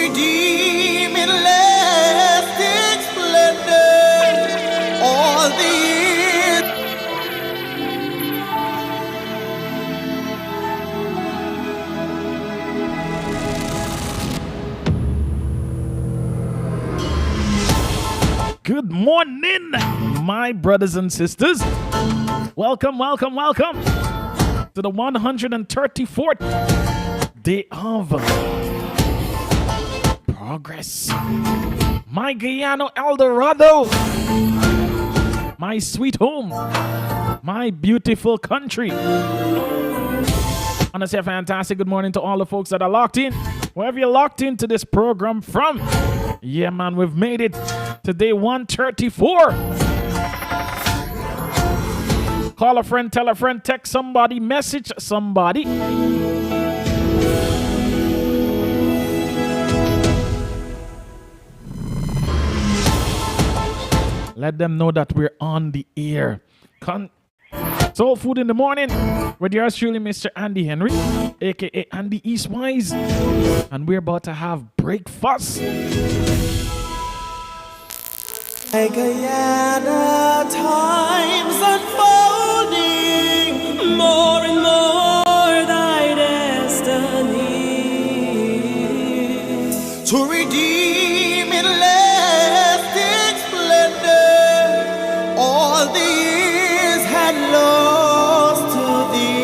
redeem in lasting splendor all the years. Good morning, my brothers and sisters. Welcome, welcome, welcome to the 134th day of progress. My Guyano Eldorado, my sweet home, my beautiful country. I want to say a fantastic good morning to all the folks that are locked in. Wherever you're locked into this program from. Yeah, man, we've made it to day 134. Call a friend, tell a friend, text somebody, message somebody. Let them know that we're on the air. Soul Food in the Morning with yours truly, Mr. Andy Henry, aka Andy Eastwise, and we're about to have breakfast. My Guyana, times unfolding, more and more thy destiny to redeem in lasting splendor all the years had lost to thee.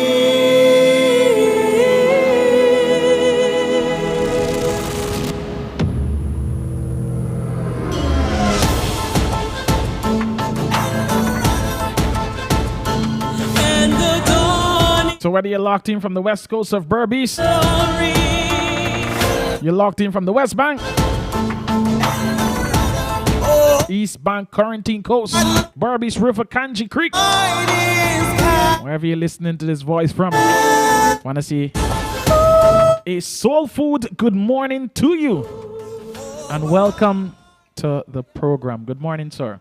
And the dawn So whether you're locked in from the west coast of Berbice, glory, you're locked in from the West Bank, East Bank, Quarantine Coast, Berbice River, Kanji Creek, wherever you're listening to this voice from, want to say a Soul Food good morning to you and welcome to the program. Good morning, sir.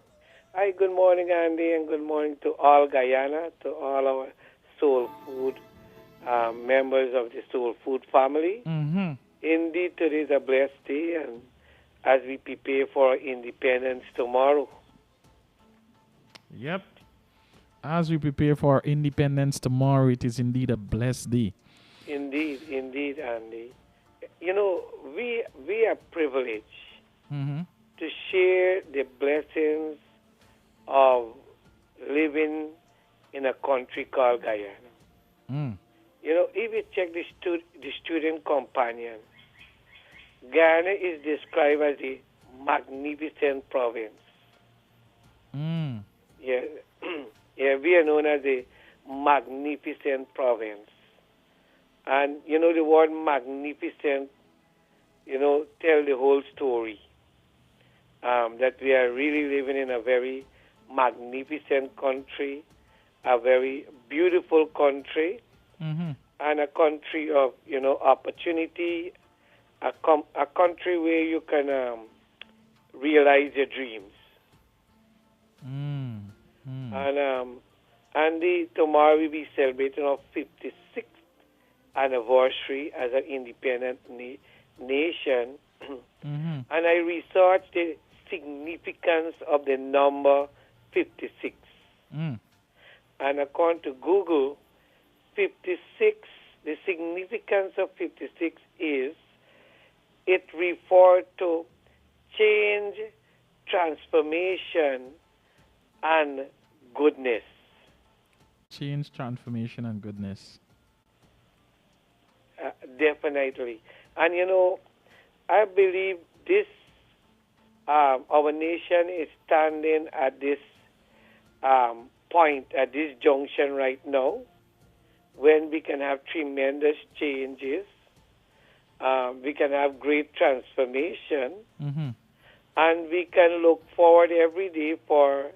Hi, good morning, Andy, and good morning to all Guyana, to all our Soul Food members of the Soul Food family. Mm-hmm. Indeed, today is a blessed day, and as we prepare for our independence tomorrow. Yep. As we prepare for our independence tomorrow, it is indeed a blessed day. Indeed, Andy. You know, we are privileged Mm-hmm. to share the blessings of living in a country called Guyana. Mm. You know, if you check the student companion, Guyana is described as a magnificent province. Mm. Yeah, yeah, we are known as a magnificent province. And, you know, the word magnificent, you know, tell the whole story. That we are really living in a very magnificent country, a very beautiful country, Mm-hmm. and a country of, you know, opportunity, a country where you can realize your dreams. Mm. Mm. And tomorrow we'll be celebrating our 56th anniversary as an independent nation. Mm-hmm. And I researched the significance of the number 56. Mm. And according to Google, 56, the significance of 56 is it refers to change, transformation, and goodness. Change, transformation, and goodness. Definitely. And you know, I believe this, our nation is standing at this point, at this junction right now, when we can have tremendous changes, we can have great transformation, Mm-hmm. and we can look forward every day for,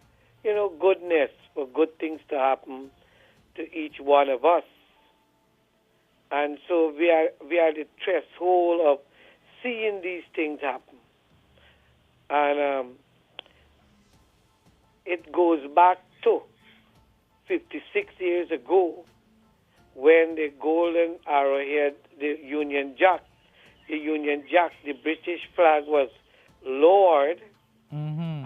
you know, goodness, for good things to happen to each one of us. And so we are the threshold of seeing these things happen. And it goes back to 56 years ago when the golden arrowhead, the Union Jack, the Union Jack, the British flag was lowered, Mm-hmm.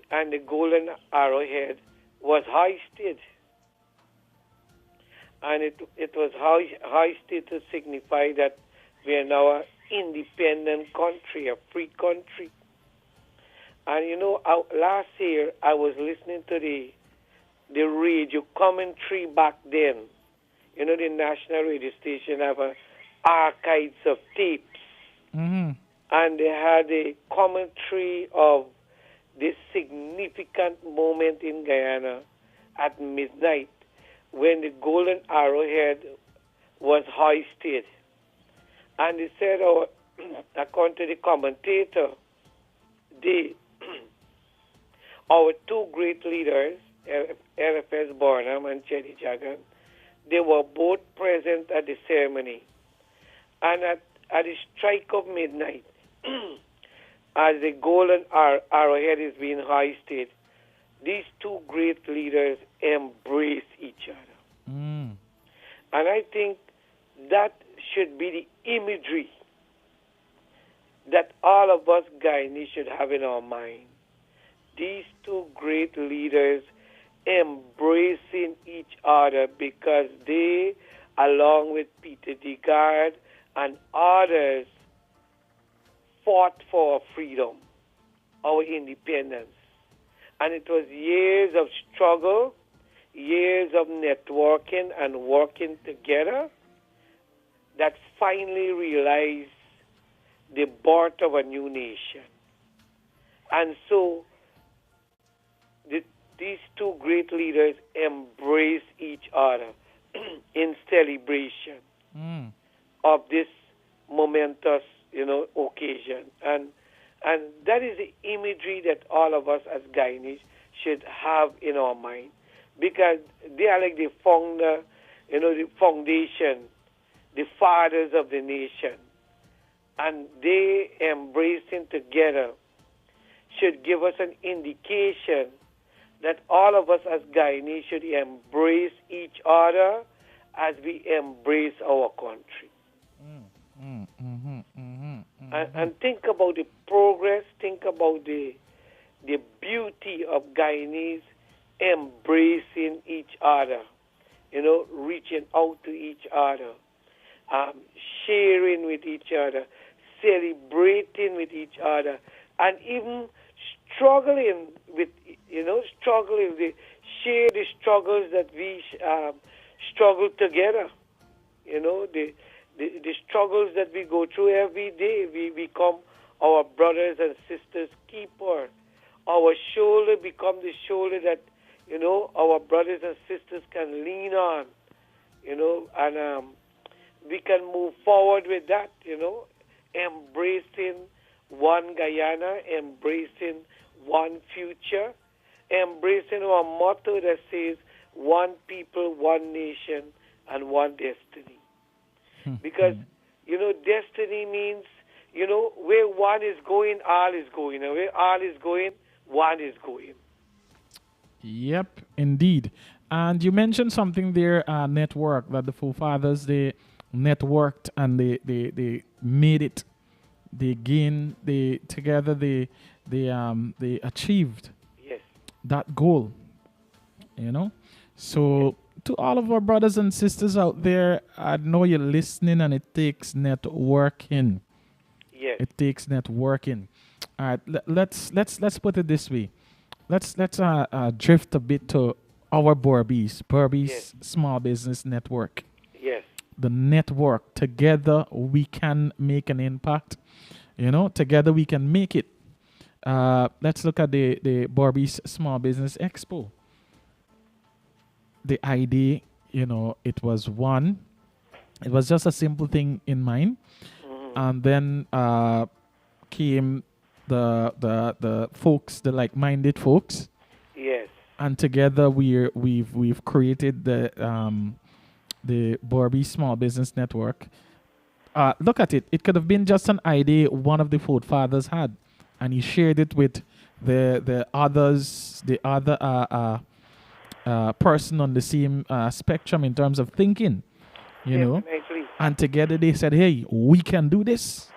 and the golden arrowhead was hoisted, and it was hoisted to signify that we are now an independent country, a free country. And last year I was listening to the radio commentary back then. The national radio station have archives of tapes, Mm-hmm. and they had a commentary of this significant moment in Guyana at midnight when the golden arrowhead was hoisted. And they said, according to the commentator, our two great leaders, LFS Barnum and Chetty Jagan, they were both present at the ceremony. And at the strike of midnight, as the golden arrowhead is being hoisted, these two great leaders embrace each other. Mm. And I think that should be the imagery that all of us Guyanese should have in our mind. These two great leaders embracing each other because they, along with Peter Degard and others, fought for our freedom, our independence. And it was years of struggle, years of networking and working together that finally realized the birth of a new nation. And so these two great leaders embrace each other in celebration of this momentous, occasion. And that is the imagery that all of us as Guyanese should have in our mind, because they are like the founder, the foundation, the fathers of the nation. And they embracing together should give us an indication that all of us as Guyanese should embrace each other as we embrace our country. And think about the progress, think about the beauty of Guyanese embracing each other, reaching out to each other, sharing with each other, celebrating with each other, and even struggling with, share the struggles that we struggle together. The struggles that we go through every day, we become our brothers and sisters' keeper. Our shoulder become the shoulder that, our brothers and sisters can lean on, and we can move forward with that, embracing one Guyana, embracing one future, embracing our motto that says one people, one nation, and one destiny. Because, destiny means, where one is going, all is going. And where all is going, one is going. Yep, indeed. And you mentioned something there, network, that the forefathers, they networked and they made it. They gained, together they achieved Yes. that goal, So to all of our brothers and sisters out there, I know you're listening, and it takes networking. Yes. It takes networking. All right, let's put it this way. Let's drift a bit to our Burbies Yes. Small Business Network. Yes. The network, together we can make an impact. Together we can make it. Let's look at the Burbies Small Business Expo. The idea, it was one. It was just a simple thing in mind, and then came the folks, the like-minded folks, Yes. and together we've created the Burbies Small Business Network. Look at it. It could have been just an idea one of the forefathers had, and he shared it with the other person on the same spectrum in terms of thinking. you know, Definitely. and together they said, hey, we can do this,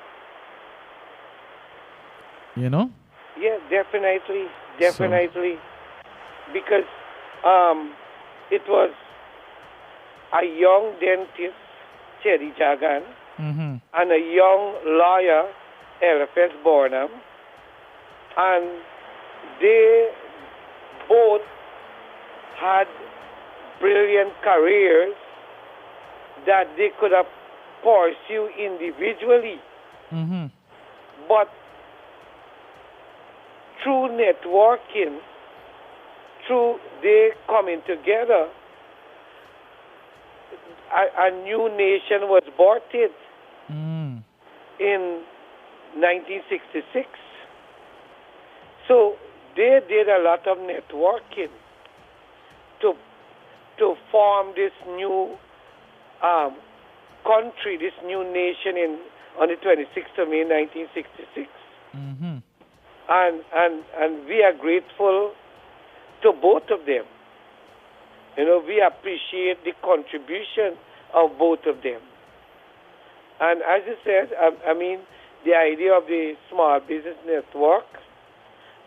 you know. Yeah, definitely, So, definitely. Because um, it was a young dentist, Teddy Jagan, mm-hmm, and a young lawyer, LFS Bornham, and they both had brilliant careers that they could have pursued individually, mm-hmm, but through networking, through they coming together, a new nation was birthed mm, in 1966. So they did a lot of networking to form this new um, country, this new nation on the 26th of May 1966. mm-hmm. And we are grateful to both of them. You know, we appreciate the contribution of both of them. And as you said, I mean, the idea of the small business network,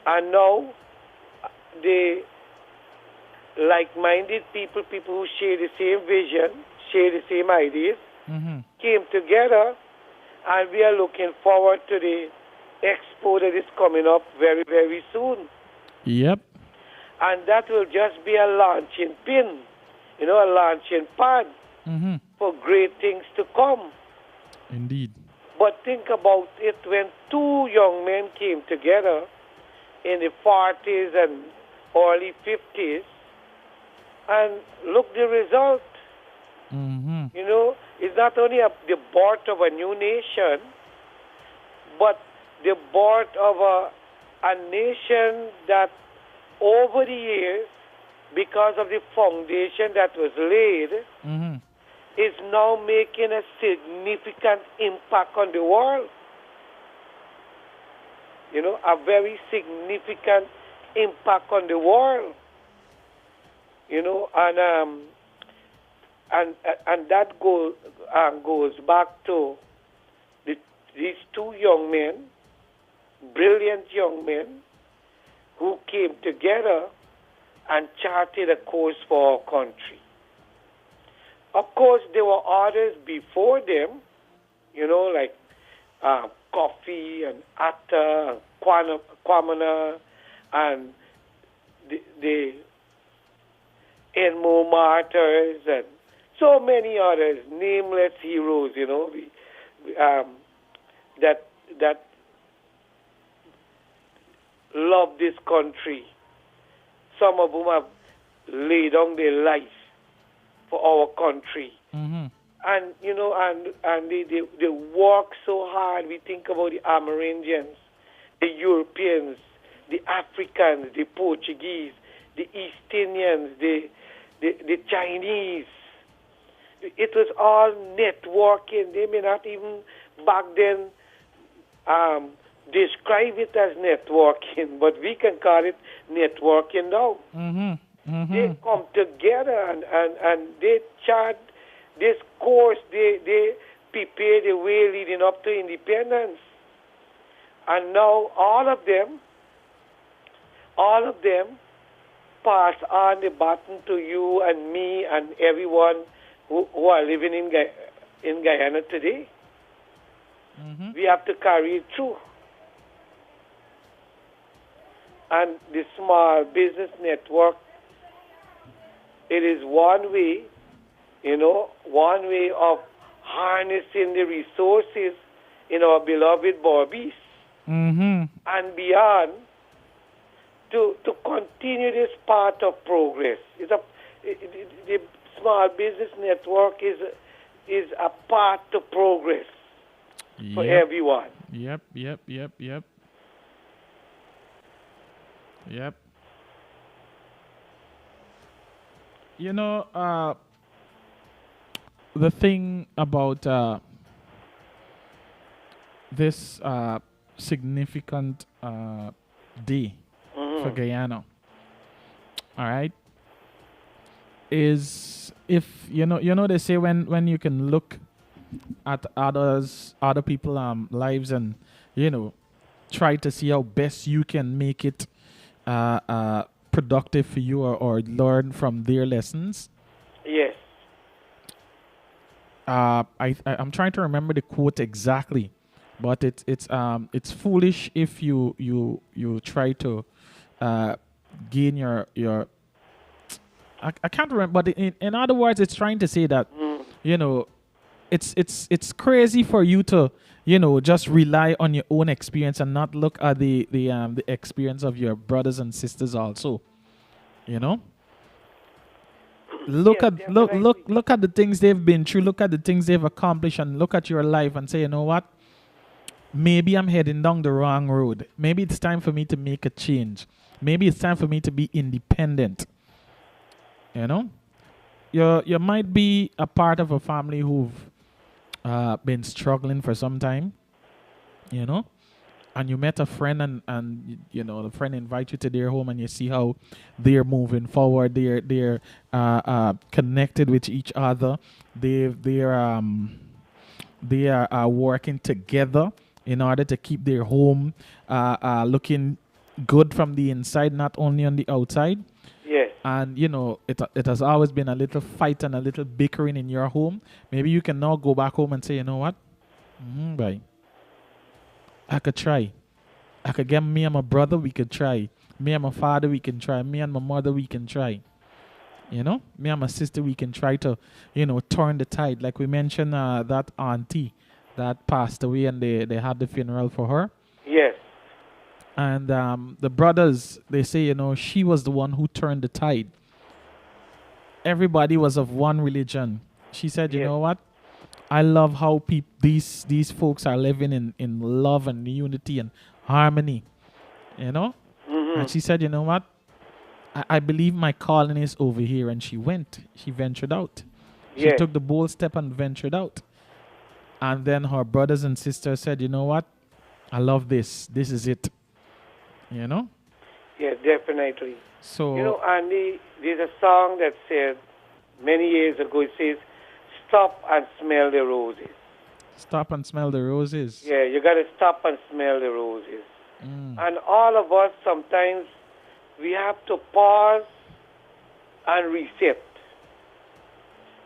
and now the like-minded people, people who share the same vision, share the same ideas, Mm-hmm. came together, and we are looking forward to the expo that is coming up very, very soon. Yep. And that will just be a launching pin, you know, a launching pad Mm-hmm. for great things to come. Indeed. But think about it when two young men came together in the 40s and early 50s, and look the result. Mm-hmm. You know, it's not only the birth of a new nation, but the birth of a nation that over the years, because of the foundation that was laid, Mm-hmm. is now making a significant impact on the world. You know, a very significant impact on the world. You know, and that goes back to these two young men, brilliant young men, who came together and charted a course for our country. Of course, there were others before them, you know, like Coffee and Atta, and Kwamina, and the Enmo Martyrs, and so many others, nameless heroes, you know, that love this country. Some of whom have laid down their life for our country. Mm-hmm. And, you know, and they work so hard. We think about the Amerindians, the Europeans, the Africans, the Portuguese, the East Indians, the Chinese. It was all networking. They may not even back then describe it as networking, but we can call it networking now. Mm-hmm. Mm-hmm. They come together and they chart this course, they prepare the way leading up to independence. And now all of them pass on the baton to you and me and everyone who are living in Guyana today. Mm-hmm. We have to carry it through. And the small business network, it is one way, you know, one way of harnessing the resources in our beloved Barbies Mm-hmm. and beyond to continue this path of progress. The small business network is a path to progress for Yep. everyone. Yep. You know, the thing about this significant day for Guyana, all right? is if they say when you can look at other people lives and you know try to see how best you can make it productive for you or learn from their lessons. Yes. I'm trying to remember the quote exactly, but it's foolish if you try to uh, gain your I can't remember, but in other words, it's trying to say that Mm. you know it's crazy for you to just rely on your own experience and not look at the experience of your brothers and sisters also. You know, look Yes, at definitely. look at the things they've been through, look at the things they've accomplished, and look at your life and say, you know what? Maybe I'm heading down the wrong road. Maybe it's time for me to make a change. Maybe it's time for me to be independent. You know, you might be a part of a family who've been struggling for some time. You know, and you met a friend the friend invite you to their home and you see how they're moving forward, they're connected with each other, they are working together in order to keep their home looking good from the inside, not only on the outside. Yes. And it has always been a little fight and a little bickering in your home. Maybe you can now go back home and say, you know what, bye, I could try. I could get me and my brother, we could try. Me and my father, we can try. Me and my mother, we can try. Me and my sister, we can try to, turn the tide. Like we mentioned, that auntie that passed away and they had the funeral for her. Yes. And the brothers, they say, she was the one who turned the tide. Everybody was of one religion. She said, you Yes. know what? I love how these folks are living in love and unity and harmony, you know? Hmm. And she said, you know what? I believe my calling is over here. And she went. She ventured out. She Yes. took the bold step and ventured out. And then her brothers and sisters said, you know what? I love this. This is it. You know? Yes, definitely. You know, So, Andy, there's a song that said many years ago, it says, stop and smell the roses. stop and smell the roses. Yeah, you got to stop and smell the roses. Mm. And all of us, sometimes, we have to pause and reset,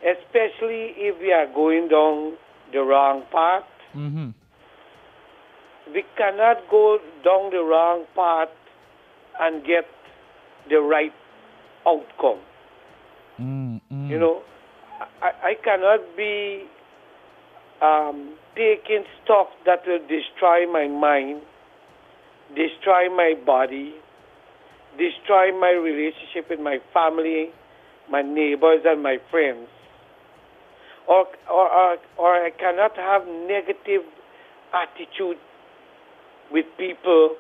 especially if we are going down the wrong path. Mm-hmm. We cannot go down the wrong path and get the right outcome. Mm, You mm. know, I cannot be taking stuff that will destroy my mind, destroy my body, destroy my relationship with my family, my neighbors, and my friends. Or I cannot have negative attitude with people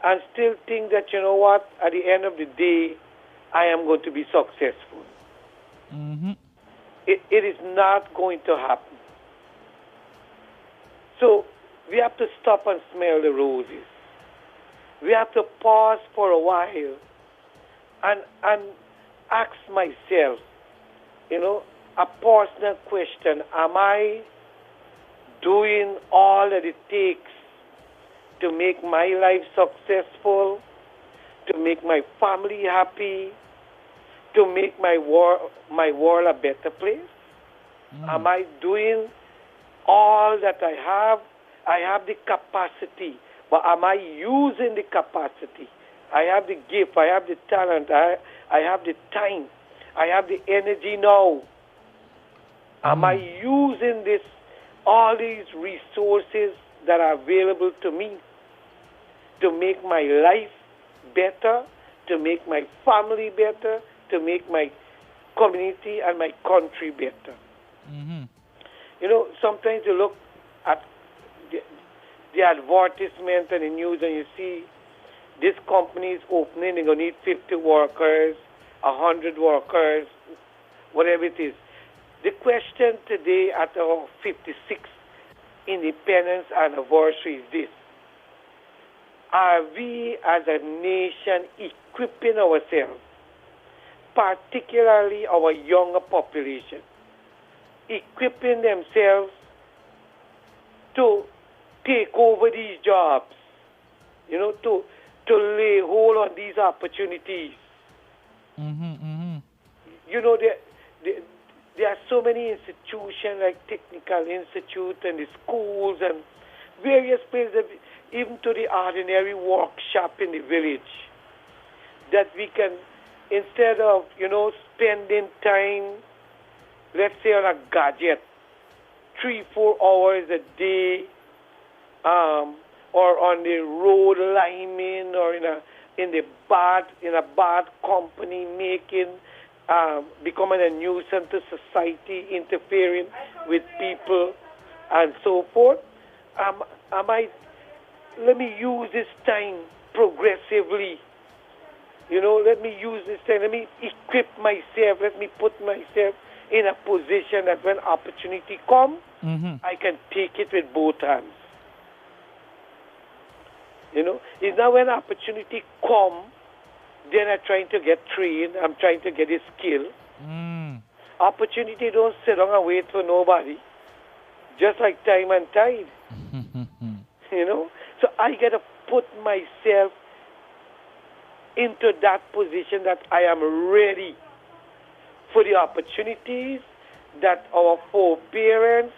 and still think that, you know what, at the end of the day, I am going to be successful. Mm-hmm. It is not going to happen. So we have to stop and smell the roses. We have to pause for a while and ask myself, a personal question. Am I doing all that it takes to make my life successful, to make my family happy, to make my world a better place? Am I doing all that I have? I have the capacity, but am I using the capacity? I have the gift, I have the talent, I have the time, I have the energy now. Am I using all these resources that are available to me to make my life better, to make my family better, to make my community and my country better? Mm-hmm. Sometimes you look at the advertisement and the news and you see this company is opening, they're going to need 50 workers, 100 workers, whatever it is. The question today at our 56th independence anniversary is this: are we as a nation equipping ourselves particularly our younger population, equipping themselves to take over these jobs, to lay hold on these opportunities. You know, there are so many institutions like Technical Institute and the schools and various places, even to the ordinary workshop in the village, that we can, instead of, spending time, let's say on a gadget, 3-4 hours a day, or on the road lineman, or in a bad company, becoming a nuisance to society, interfering with people, and so forth. Let me use this time progressively. Let me use this time. Let me equip myself. Let me put myself in a position that when opportunity comes, I can take it with both hands. It's not when opportunity comes, then I'm trying to get trained. I'm trying to get a skill. Opportunity don't sit down and wait for nobody. Just like time and tide. So I got to put myself into that position that I am ready for the opportunities that our foreparents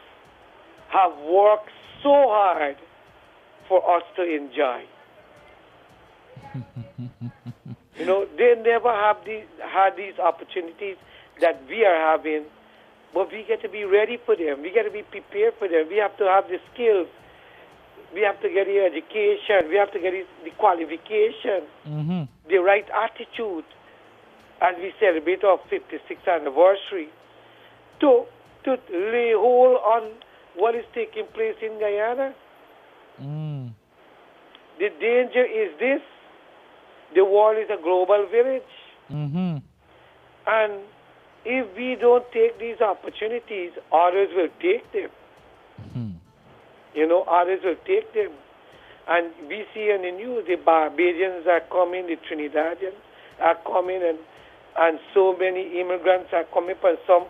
have worked so hard for us to enjoy. They never had these opportunities that we are having, but we get to be ready for them. We got to be prepared for them. We have to have the skills. We have to get the education. We have to get the qualification, the right attitude, as we celebrate our 56th anniversary, to lay hold on what is taking place in Guyana. The danger is this: the world is a global village, and if we don't take these opportunities, others will take them. Others will take them. And we see in the news the Barbadians are coming, the Trinidadians are coming, and so many immigrants are coming from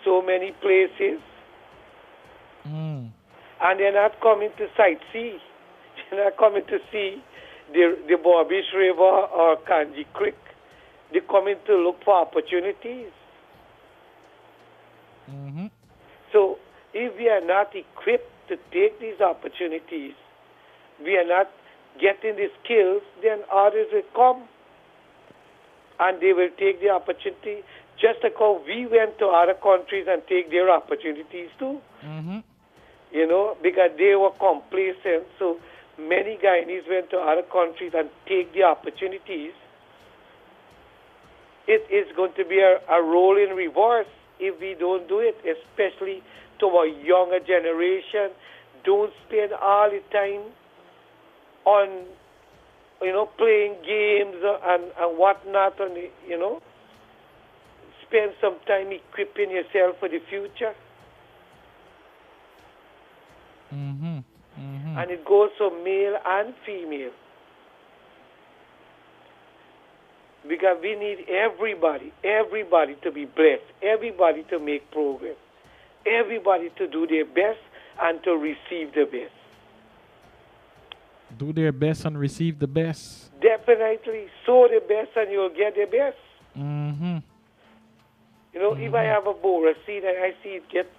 so many places. And they're not coming to sightsee. They're not coming to see the Barbish River or Kanji Creek. They're coming to look for opportunities. So if we are not equipped to take these opportunities, we are not getting the skills, then others will come and they will take the opportunity, just like how we went to other countries and take their opportunities too. Because they were complacent. So many Guyanese went to other countries and take the opportunities. It is going to be a role in reverse if we don't do it, especially to our younger generation. Don't spend all the time on, playing games and whatnot. Spend some time equipping yourself for the future. And it goes for male and female. Because we need everybody to be blessed, everybody to make progress, everybody to do their best and to receive the best. Do their best and receive the best. Definitely. Sow the best and you'll get the best. If I have a bowl of seed and I see it get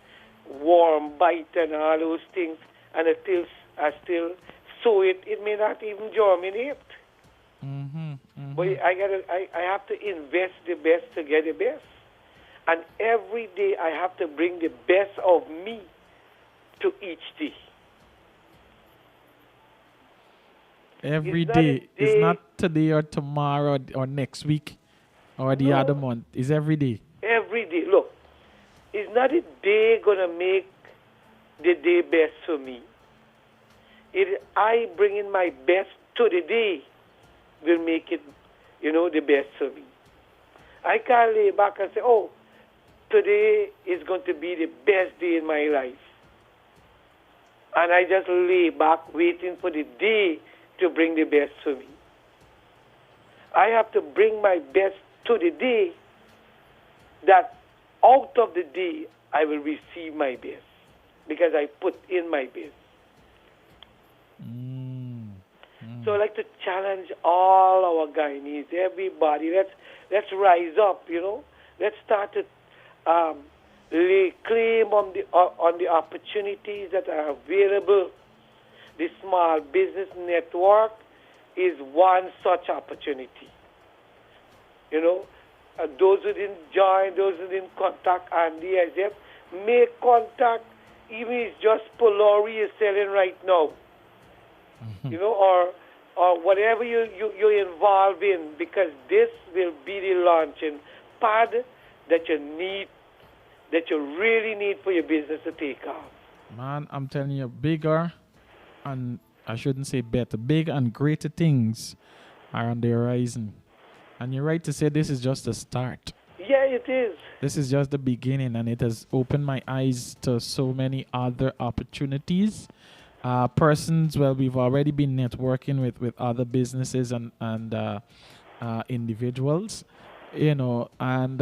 warm, bite and all those things, and I still sow it, it may not even germinate. But I have to invest the best to get the best. And every day I have to bring the best of me to each day. Every day. It's not today or tomorrow or next week or the other month. It's every day. Every day. Look, it's not a day going to make the day best for me. I bring in my best to the day will make it, the best for me. I can't lay back and say, today is going to be the best day in my life. And I just lay back waiting for the day to bring the best for me. I have to bring my best to the day that out of the day I will receive my best because I put in my best. So I like to challenge all our Guyanese, everybody. Let's rise up, you know. Let's start to lay claim on the opportunities that are available. The Small Business Network is one such opportunity. You know, those who didn't join, those who didn't contact Andy Isaac, make contact. Even if it's just Polari is selling right now. You know, or whatever you're involved in, because this will be the launching pad that you really need for your business to take off. Man, I'm telling you, bigger and I shouldn't say better, big and greater things are on the horizon. And you're right to say this is just a start. Yeah, it is. This is just the beginning, and it has opened my eyes to so many other opportunities. Persons, well, we've already been networking with other businesses and individuals, you know, and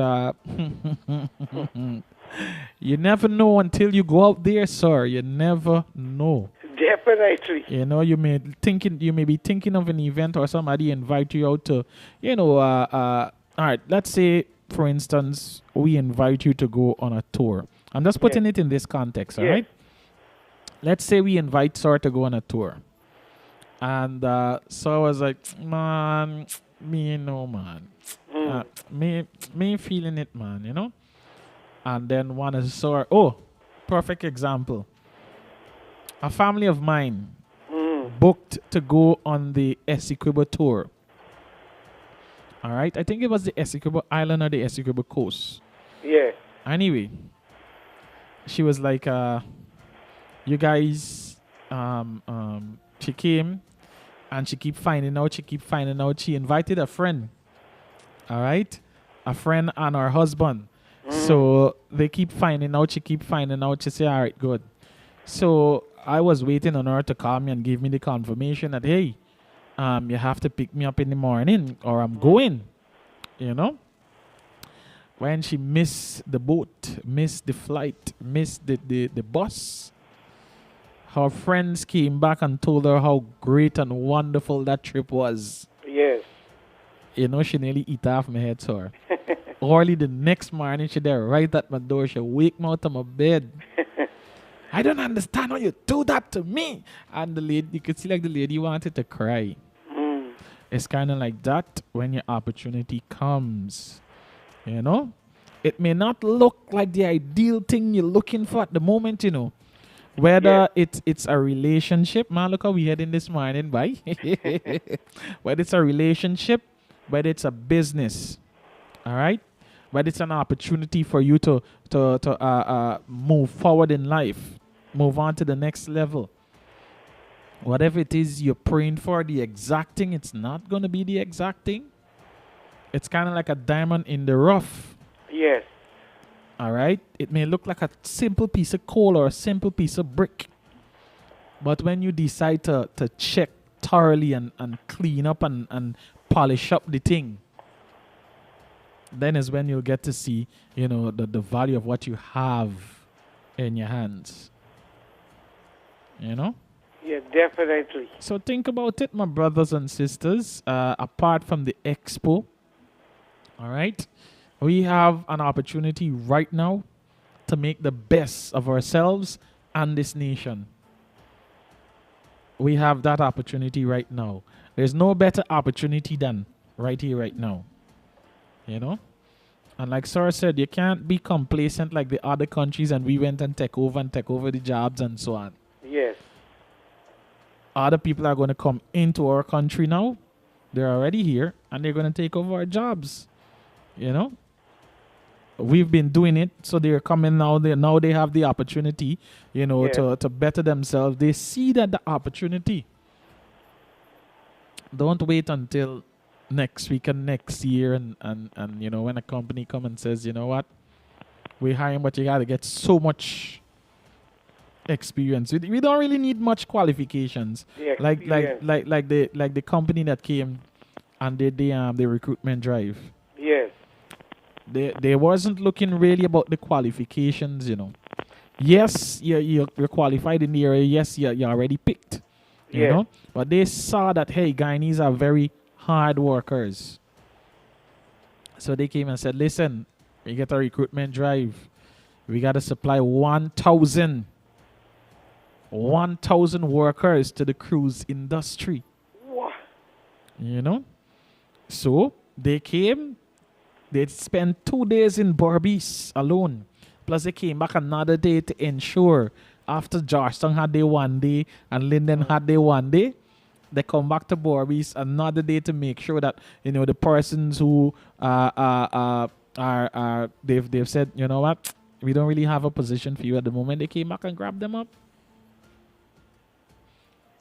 you never know until you go out there, sir. You never know. Definitely. You know, you may be thinking of an event or somebody invite you out to, you know, all right, let's say, for instance, we invite you to go on a tour. I'm just putting it in this context, all right? Let's say we invite Sir to go on a tour. And so I was like, man, me no, man. Me feeling it, man, you know? And then one is Sir, perfect example. A family of mine booked to go on the Essequibo tour. All right, I think it was the Essequibo Island or the Essequibo Coast. Yeah. Anyway, she was like, you guys, she came and she keep finding out. She invited a friend. All right, a friend and her husband. So they keep finding out. She keep finding out. She say, all right, good. So I was waiting on her to call me and give me the confirmation that, hey, you have to pick me up in the morning or I'm going, you know. When she missed the boat, missed the flight, missed the bus, her friends came back and told her how great and wonderful that trip was. Yes. You know, she nearly eat off my head, sir. Early the next morning, she there right at my door. She wake me out of my bed. I don't understand how you do that to me. And the lady, you could see like the lady wanted to cry. It's kind of like that when your opportunity comes. You know? It may not look like the ideal thing you're looking for at the moment, you know. Whether it's a relationship, man, look how we heading this morning, bye. Whether it's a relationship, whether it's a business, all right? Whether it's an opportunity for you to move forward in life, move on to the next level. Whatever it is you're praying for, the exact thing, it's not going to be the exact thing. It's kind of like a diamond in the rough. Yes. All right? It may look like a simple piece of coal or a simple piece of brick. But when you decide to check thoroughly and clean up and polish up the thing, then is when you'll get to see, you know, the value of what you have in your hands. You know? Yeah, definitely. So think about it, my brothers and sisters. Apart from the expo, all right, we have an opportunity right now to make the best of ourselves and this nation. We have that opportunity right now. There's no better opportunity than right here, right now. You know? And like Sir said, you can't be complacent like the other countries and we went and take over the jobs and so on. Yes. Other people are going to come into our country now. They're already here and they're going to take over our jobs. You know? We've been doing it, so they're coming now. Now they have the opportunity, you know, to better themselves. They see that the opportunity. Don't wait until next week and next year and you know, when a company come and says, you know what, we're hiring, but you got to get so much experience. We don't really need much qualifications. Like the company that came and did the recruitment drive. Yes. they wasn't looking really about the qualifications, you know. Yes, you're qualified in the area. Yes, you're already picked, you Yes. know. But they saw that, hey, Guyanese are very hard workers. So they came and said, listen, we get a recruitment drive. We got to supply 1,000 workers to the cruise industry, Wow. you know. So they came, they spent 2 days in Barbies alone. Plus they came back another day to ensure after Georgetown had their 1 day and Linden had their 1 day, they come back to Barbies another day to make sure that, you know, the persons who are they've said, you know what, we don't really have a position for you at the moment. They came back and grabbed them up.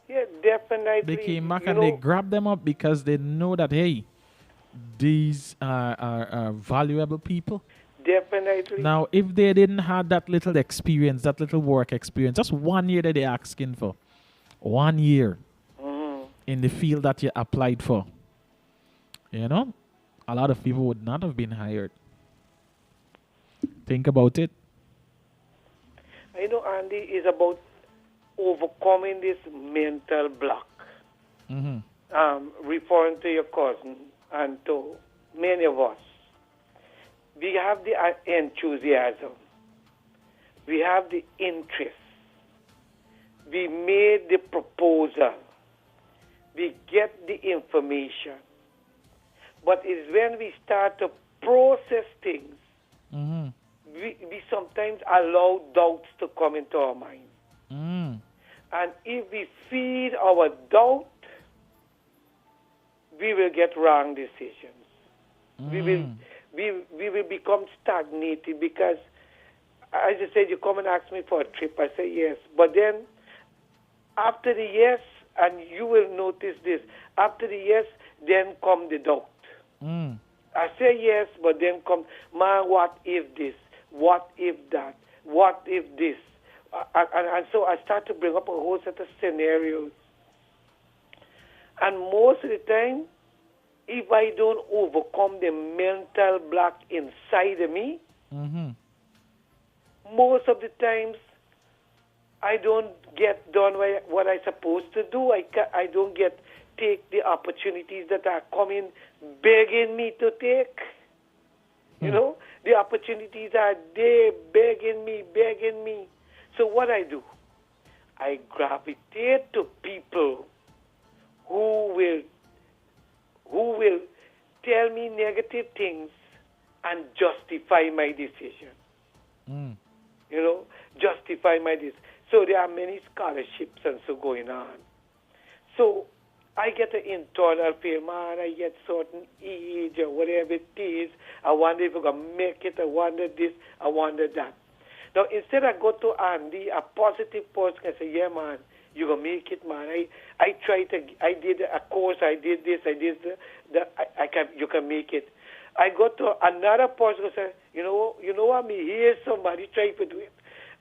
Yeah, definitely. They came back You and they know, grabbed them up because they know that, hey, these are valuable people. definitely. Now, if they didn't have that little experience, that little work experience, just 1 year that they're asking for, 1 year Mhm. in the field that you applied for, you know, a lot of people would not have been hired. Think about it. You know, Andy, is about overcoming this mental block. Mm-hmm. Referring to your cousin and to many of us, we have the enthusiasm, we have the interest, we made the proposal, we get the information, but it's when we start to process things, Mm-hmm. we sometimes allow doubts to come into our mind. Mm. And if we feed our doubt, we will get wrong decisions. We will become stagnated because, as you said, you come and ask me for a trip. I say yes, but then after the yes, and you will notice this. After the yes, then come the doubt. Mm. I say yes, but then come, man, what if this? What if that? What if this? And so I start to bring up a whole set of scenarios. And most of the time, if I don't overcome the mental block inside of me, Mm-hmm. most of the times I don't get done what I'm supposed to do. I don't take the opportunities that are coming begging me to take. You know, the opportunities are there begging me. So what I do, I gravitate to people who will tell me negative things and justify my decision. Mm. You know, justify my decision. So there are many scholarships and so going on. So I get an internal feel, man, I get certain age or whatever it is. I wonder if I'm going to make it. I wonder this. I wonder that. Now, instead I go to Andy, a positive person, I say, yeah, man, you're going to make it, man. I did a course, I did this, I did that. You can make it. I go to another person and say, you know what, me, here's somebody trying to do it.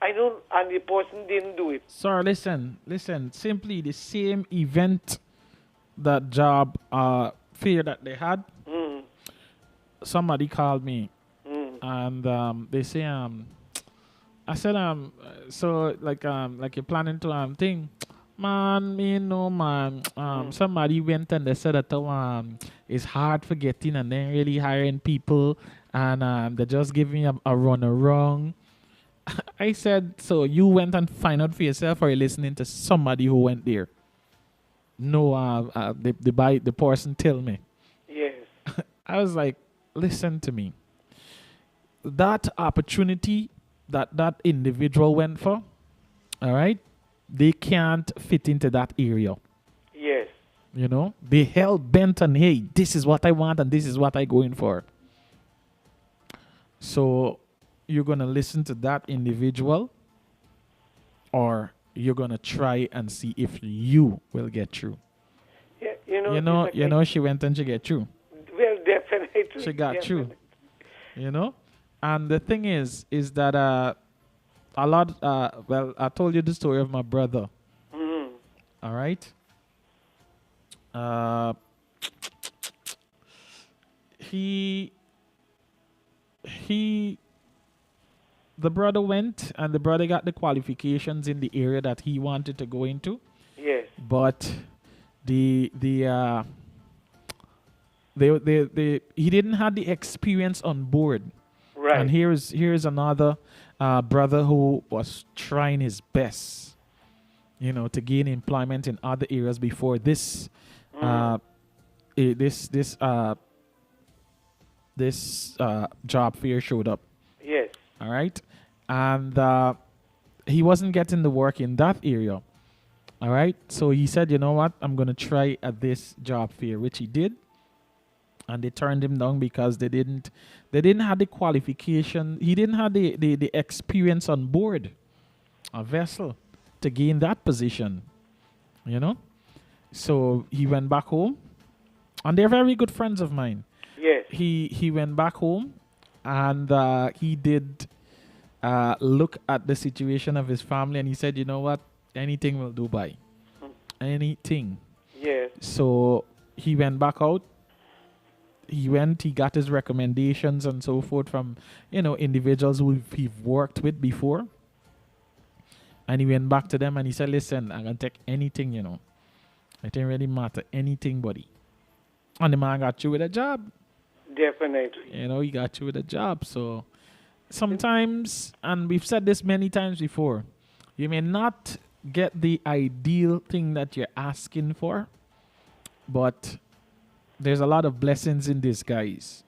I know, and the person didn't do it. Sir, listen. Simply the same event, that job fair that they had. Mm, Somebody called me mm, and they say I said so like you're planning to thing. Man, me know man. Somebody went and they said that it's hard for getting and then really hiring people and they're just giving a run around. I said, so you went and find out for yourself or you're listening to somebody who went there? No, the person tell me. yes. I was like, listen to me. That opportunity that individual went for, all right, they can't fit into that area. Yes. You know, they hell bent on, hey, this is what I want and this is what I going for. So you're gonna listen to that individual, or you're gonna try and see if you will get through. Yeah, You know, she went and she get through. well, definitely. She got through. Definitely. You know, and the thing is that a lot. Well, I told you the story of my brother. Mm, All right. Uh, he he the brother went and the brother got the qualifications in the area that he wanted to go into, Yes. but the they he didn't have the experience on board. Right. And here's another brother who was trying his best, to gain employment in other areas before this this job fair showed up. Yes. All right, and he wasn't getting the work in that area. All right, so he said, you know what, I'm gonna try at this job fair, which he did, and they turned him down because they didn't have the qualification. He didn't have the experience on board a vessel to gain that position. So he went back home, and they're very good friends of mine. Yes. He went back home, and he did look at the situation of his family, and he said, you know what, anything will do, by anything. Yes. So he went back out. He got his recommendations and so forth from individuals who he've worked with before, and he went back to them and he said, listen, I'm gonna take anything. It didn't really matter, anything, buddy. And the man got you with a job. Definitely. He got you with a job. So sometimes, and we've said this many times before, you may not get the ideal thing that you're asking for, but there's a lot of blessings in disguise,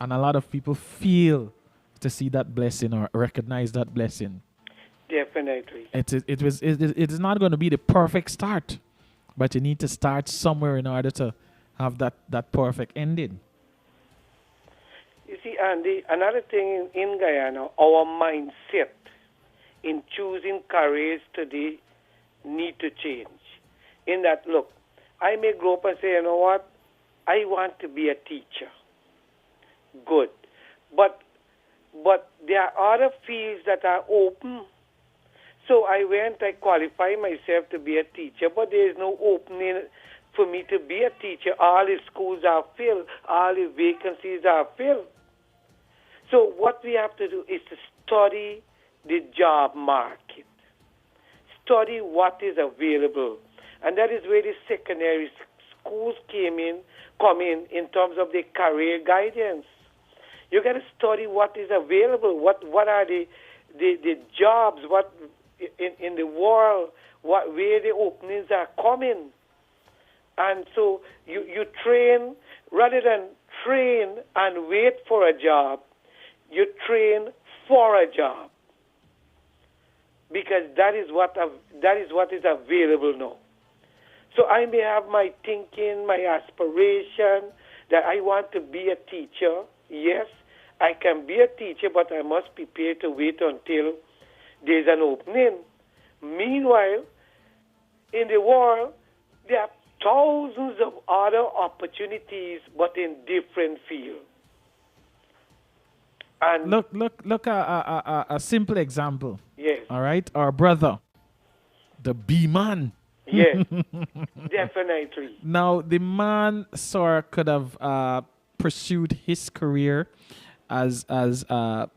and a lot of people feel to see that blessing or recognize that blessing. Definitely. It is not going to be the perfect start, but you need to start somewhere in order to have that perfect ending. You see, Andy, another thing in Guyana, our mindset in choosing careers today need to change. In that, look, I may grow up and say, you know what, I want to be a teacher. Good. But there are other fields that are open. So I qualified myself to be a teacher, but there is no opening for me to be a teacher. All the schools are filled. All the vacancies are filled. So what we have to do is to study the job market. Study what is available. And that is where the secondary schools come in terms of the career guidance. You got to study what is available, what are the jobs, what in the world, where the openings are coming. And so you train, rather than train and wait for a job, you train for a job. Because that is what is available now. So I may have my thinking, my aspiration that I want to be a teacher. Yes, I can be a teacher, but I must prepare to wait until there's an opening. Meanwhile, in the world, there are thousands of other opportunities, but in different fields. And look a simple example. yes, All right, our brother, the B man. yes, definitely. Now the man, sir, could have pursued his career as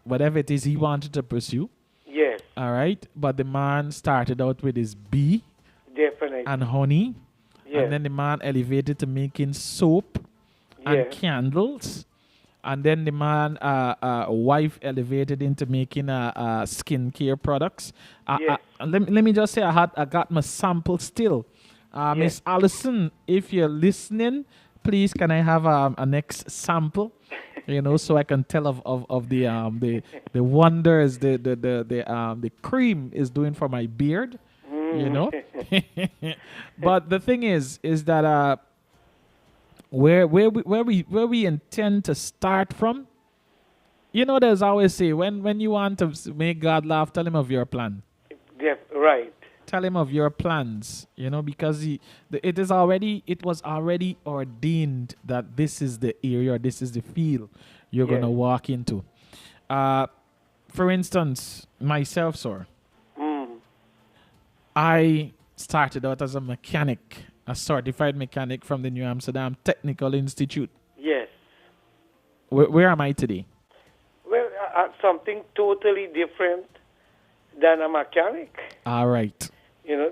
whatever it is he wanted to pursue. Yes, All right, but the man started out with his bee definitely. and honey, Yes. and then the man elevated to making soap and Yes. candles, and then the man wife elevated into making skincare products. Yes. Let me just say, I got my sample still. Miss Allison, if you're listening, please can I have a next sample? So I can tell of the wonders the cream is doing for my beard. But the thing is that where we intend to start from, there's always say when you want to make God laugh, tell him of your plan. Right. Tell him of your plans, because it was already ordained that this is the area, this is the field you're Yes. gonna walk into. For instance, myself, sir, I started out as a mechanic, a certified mechanic from the New Amsterdam Technical Institute. Yes. Where am I today? something totally different than a mechanic. All right. You know,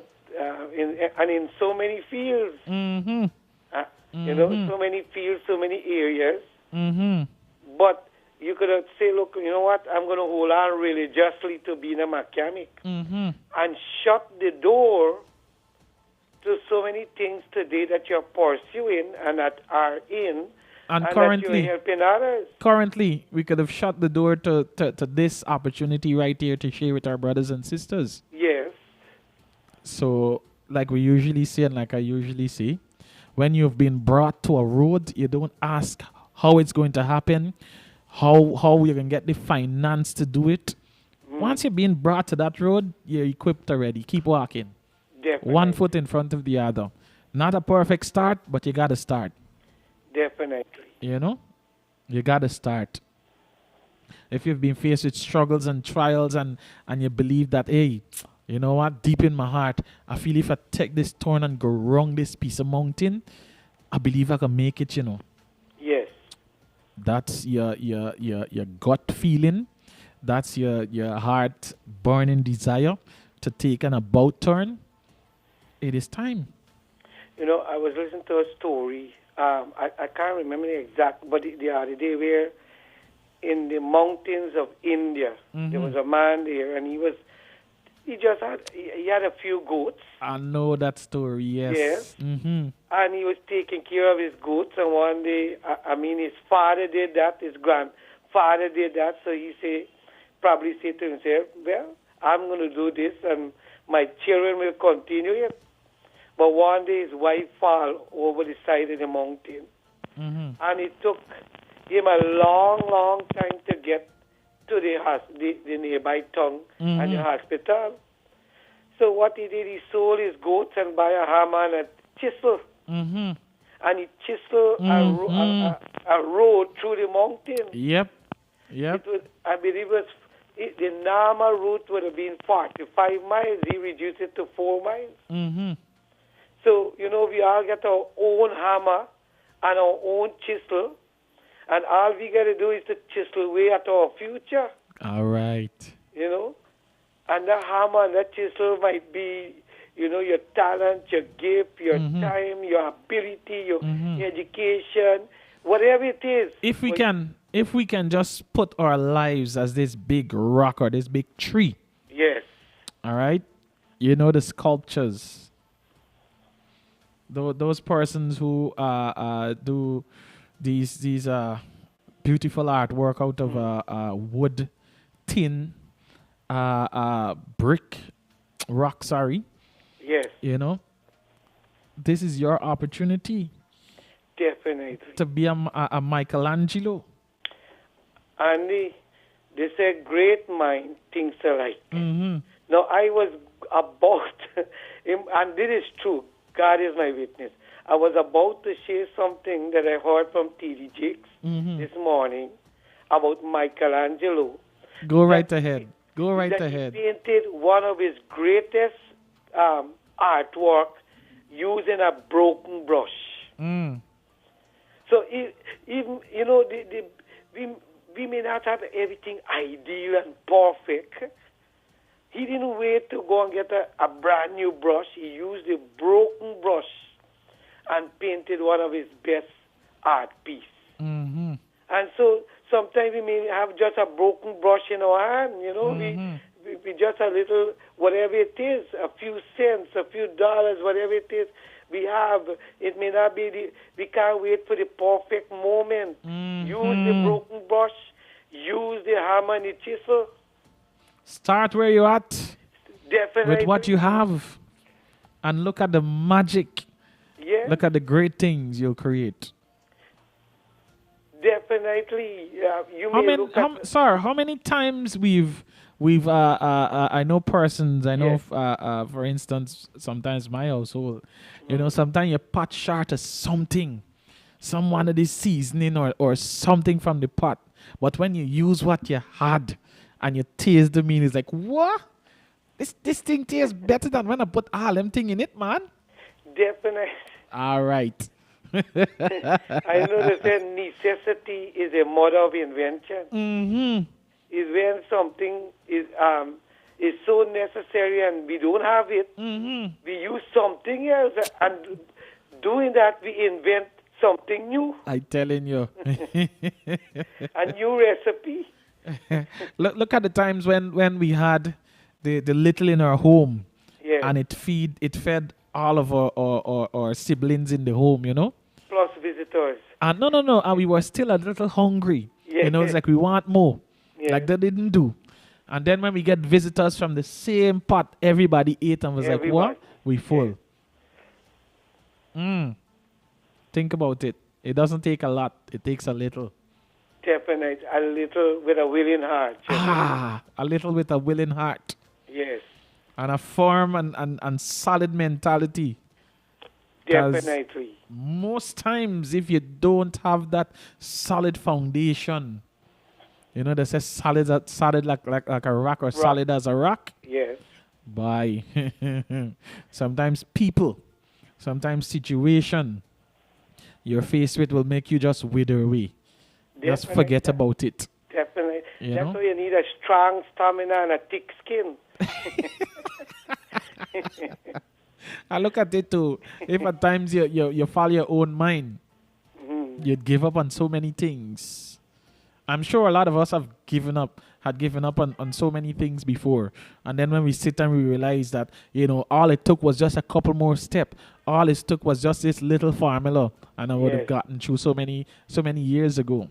in so many fields. Mm-hmm. You know, so many fields, so many areas. Mm-hmm. But you could say, look, you know what? I'm going to hold on religiously to being a mechanic Mm-hmm. and shut the door to so many things today that you're pursuing and that are in, And that currently, you're helping others. currently, we could have shut the door to this opportunity right here to share with our brothers and sisters. Yes, So, like we usually say, and like I usually say, when you've been brought to a road, you don't ask how it's going to happen, how you can get the finance to do it. Once you're being brought to that road, you're equipped already. Keep walking. definitely. One foot in front of the other. Not a perfect start, but you got to start. Definitely. You know? You got to start. If you've been faced with struggles and trials and you believe that, hey, you know what, deep in my heart, I feel if I take this turn and go round this piece of mountain, I believe I can make it, you know. Yes, That's your gut feeling. That's your heart burning desire to take an about turn. It is time. you know, I was listening to a story. I can't remember the exact, but the other day where in the mountains of India, there was a man there, and he had a few goats, I know that story, yes. Yes. Mm-hmm. and he was taking care of his goats. And one day, his father did that, his grandfather did that. So he probably said to himself, well, I'm going to do this, and my children will continue it. But one day his wife fell over the side of the mountain. Mm-hmm. And it took him a long, long time to get to the nearby town and the hospital. So what he did, he sold his goats and buy a hammer and a chisel. Mm-hmm. And he chiseled a road through the mountain. Yep. It was, I believe the normal route would have been 45 miles. He reduced it to 4 miles. Mm-hmm. So, you know, we all get our own hammer and our own chisel. And all we got to do is to chisel away at our future, All right. you know. And that hammer and that chisel might be, you know, your talent, your gift, your time, your ability, your education, whatever it is. If we can just put our lives as this big rock or this big tree, Yes, all right? You know the sculptures. Those persons who do these beautiful artwork out of wood, tin, brick, rock, sorry. yes, You know, this is your opportunity definitely. to be a Michelangelo. And they say great mind thinks alike. Mm-hmm. Now, I was about, and this is true, God is my witness. I was about to share something that I heard from T.D. Jakes this morning about Michelangelo. Go right ahead. Go right that ahead. He painted one of his greatest artwork using a broken brush. Mm. So even, you know, we may not have everything ideal and perfect. He didn't wait to go and get a brand new brush. He used a broken brush and painted one of his best art pieces. Mm-hmm. And so sometimes we may have just a broken brush in our hand, you know. We just a little, whatever it is, a few cents, a few dollars, whatever it is we have. It may not be we can't wait for the perfect moment. Use the broken brush, use the hammer and the chisel. Start where you're at Definitely. with what you have and look at the magic. Yeah, Look at the great things you'll create. definitely. You may look at... How many times we've I know persons, I know Yes. for instance, sometimes my household, you know, sometimes you pot short of something, some one of the seasoning or something from the pot. But when you use what you had and you taste the meal, it's like, what? This thing tastes better than when I put all them thing in it, man. Definitely. All right. I know they say necessity is a mother of invention. Mm-hmm. is when something is so necessary and we don't have it. We use something else, and doing that we invent something new, I telling you. a new recipe. Look at the times when we had the little in our home, Yes. and it fed all of our siblings in the home, you know. Plus visitors. And no, and we were still a little hungry. You know, it's Yes. like we want more. Yes. Like they didn't do. And then when we get visitors from the same pot, everybody ate and was like, Everyone. what? We full. Think about it. It doesn't take a lot. It takes a little. Definitely, a little with a willing heart. A little with a willing heart. Yes, And a firm and solid mentality. 'Cause definitely. most times, if you don't have that solid foundation, you know, they say solid like a rock or solid as a rock. Yes, Bye. Sometimes people, sometimes situation you're faced with will make you just wither away. Just Definitely. forget about it. Definitely. You That's know? why you need a strong stamina and a thick skin. I look at it too. If at times you follow your own mind, you'd give up on so many things. I'm sure a lot of us had given up on so many things before. And then when we sit and we realize that, you know, all it took was just a couple more steps. All it took was just this little formula, and I would have Yes. gotten through so many years ago.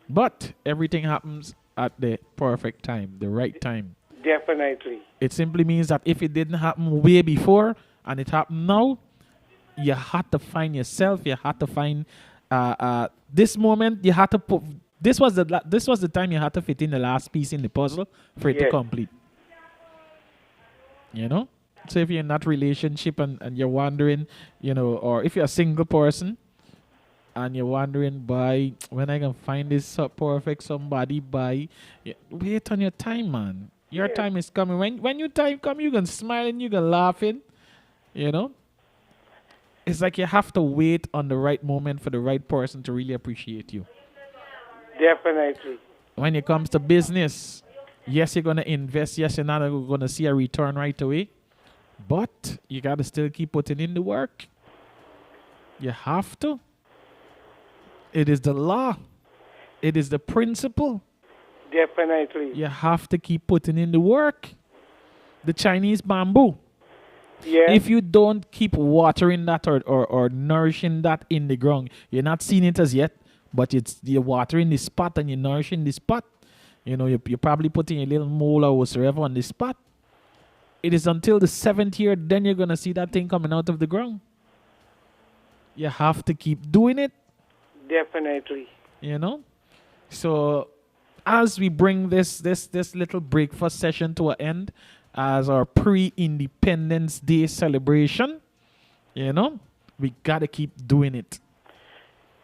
But everything happens at the perfect time, the right time. Definitely. It simply means that if it didn't happen way before and it happened now, you had to find yourself. You had to find this moment. You had to put. This was the time you had to fit in the last piece in the puzzle for it to Yes. complete. You know. So if you're in that relationship and you're wondering, you know, or if you're a single person and you're wondering, by when I can find this perfect somebody, wait on your time, man. Your Yeah. time is coming. When your time come, you can smile and you can laughing. You know? It's like you have to wait on the right moment for the right person to really appreciate you. Definitely. When it comes to business, yes, you're gonna invest, yes, you're not gonna see a return right away. But you gotta still keep putting in the work. You have to. It is the law. It is the principle. Definitely. You have to keep putting in the work. The Chinese bamboo. Yes. If you don't keep watering that or nourishing that in the ground, you're not seeing it as yet, but you're watering the spot and you're nourishing the spot. You know, you're probably putting a little mole or whatsoever on the spot. It is until the 7th year, then you're going to see that thing coming out of the ground. You have to keep doing it. Definitely. You know, so as we bring this little breakfast session to an end, as our pre-Independence Day celebration, you know, we gotta keep doing it.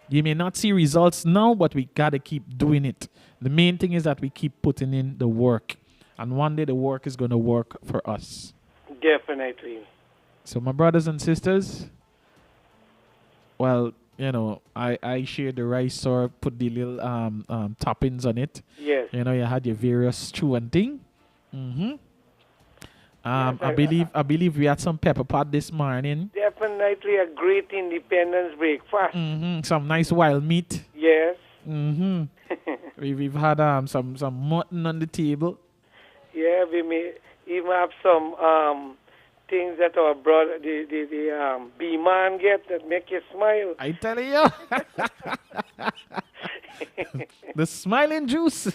You may not see results now, but we gotta keep doing it. The main thing is that we keep putting in the work, and one day the work is gonna work for us. Definitely. So my brothers and sisters, well, you know, I shared the rice or put the little toppings on it. Yes. You know, you had your various stew and thing. Mm-hmm. Yes, I believe we had some pepper pot this morning. Definitely a great independence breakfast. Mm-hmm. Some nice wild meat. Yes. Mm-hmm. We've had some mutton on the table. Yeah, we may even have some things that our brother, the B-man get that make you smile. I tell you. The smiling juice.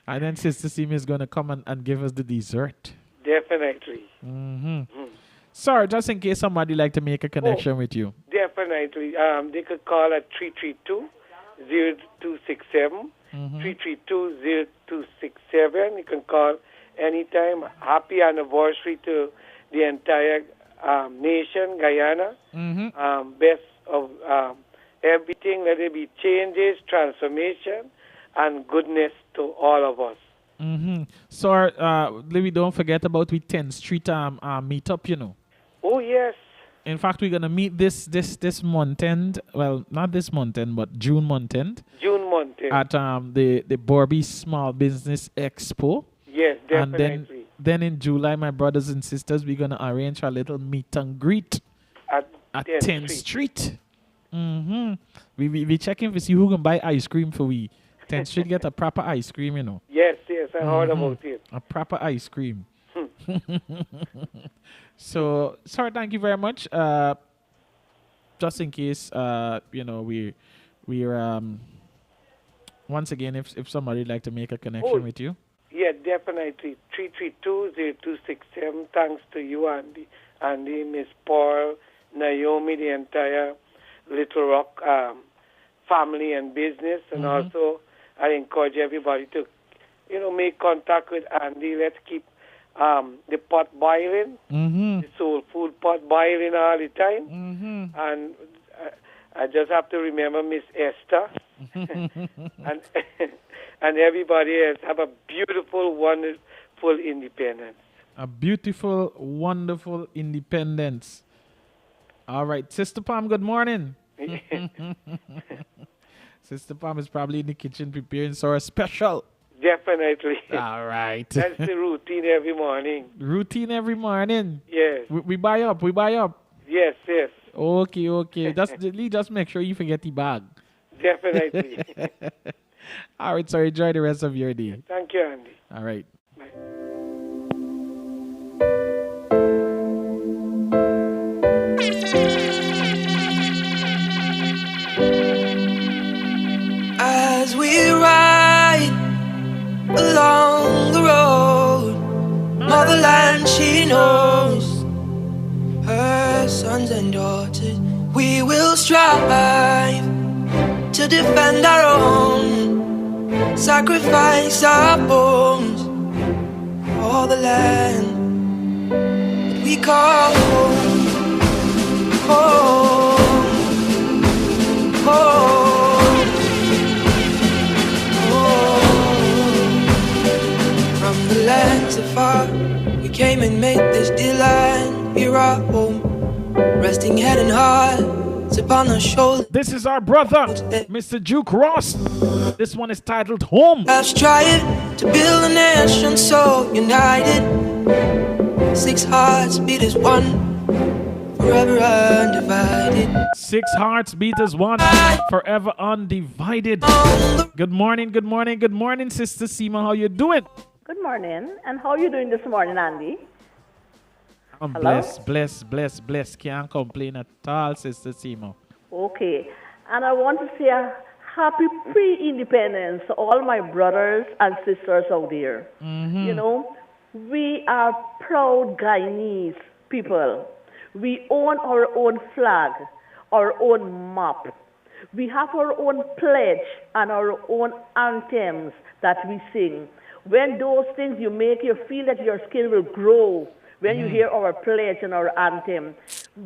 And then Sister Simi is going to come and give us the dessert. Definitely. Mm-hmm. Sir, just in case somebody like to make a connection with you. Definitely. They could call at 332-0267. 332-0267. You can call anytime. Happy anniversary to the entire nation, Guyana. Mm-hmm. Best of everything. Let it be changes, transformation, and goodness to all of us. Mm-hmm. Sir, we don't forget about we 10th Street meetup, you know. Oh, yes. In fact, we're gonna meet this month end. Well, not this month end, but June month end June month. at the Borby Small Business Expo. Yes, And definitely. then in July, my brothers and sisters, we're gonna arrange a little meet and greet At at 10th 10th Street. Mm-hmm. We checking to see who can buy ice cream for we. 10th Street get a proper ice cream, you know. Yes, I heard about it. A proper ice cream. So, sorry, thank you very much. Just in case, we're once again, if somebody like to make a connection Oh. with you. Yeah, definitely. 332-0267. Thanks to you, Andy, Miss Paul, Naomi, the entire Little Rock family and business. And also, I encourage everybody to, make contact with Andy. Let's keep the pot boiling, Mm-hmm. the soul food pot boiling all the time. Mm-hmm. And I just have to remember Miss Esther and and everybody else. Have a beautiful, wonderful independence. A beautiful, wonderful independence. All right, Sister Pam, good morning. Sister Pam is probably in the kitchen preparing so a special. Definitely. All right. That's the routine every morning. Routine every morning. Yes. We buy up. We buy up. Yes. Okay. Just make sure you forget the bag. Definitely. All right, so enjoy the rest of your day. Thank you, Andy. All right. Bye. As we ride along the road, motherland she knows, her sons and daughters, we will strive to defend our own, sacrifice our bones for the land that we call home. Home, home, home. From the lands afar, we came and made this dear land here our home, resting head and heart upon our shoulders. This is our brother, Mr. Duke Ross. This one is titled Home. Let's try it to build a nation so united. 6 hearts beat as one, forever undivided. 6 hearts beat as one, forever undivided. Good morning, Sister Seema. How you doing? Good morning. And how are you doing this morning, Andy? I'm Hello? blessed. Can't complain at all, Sister Seema. Okay. And I want to say a happy pre-independence to all my brothers and sisters out there. You know, we are proud Guyanese people. We own our own flag, our own map. We have our own pledge and our own anthems that we sing. When those things you make you feel that your skin will grow when you hear our pledge and our anthem.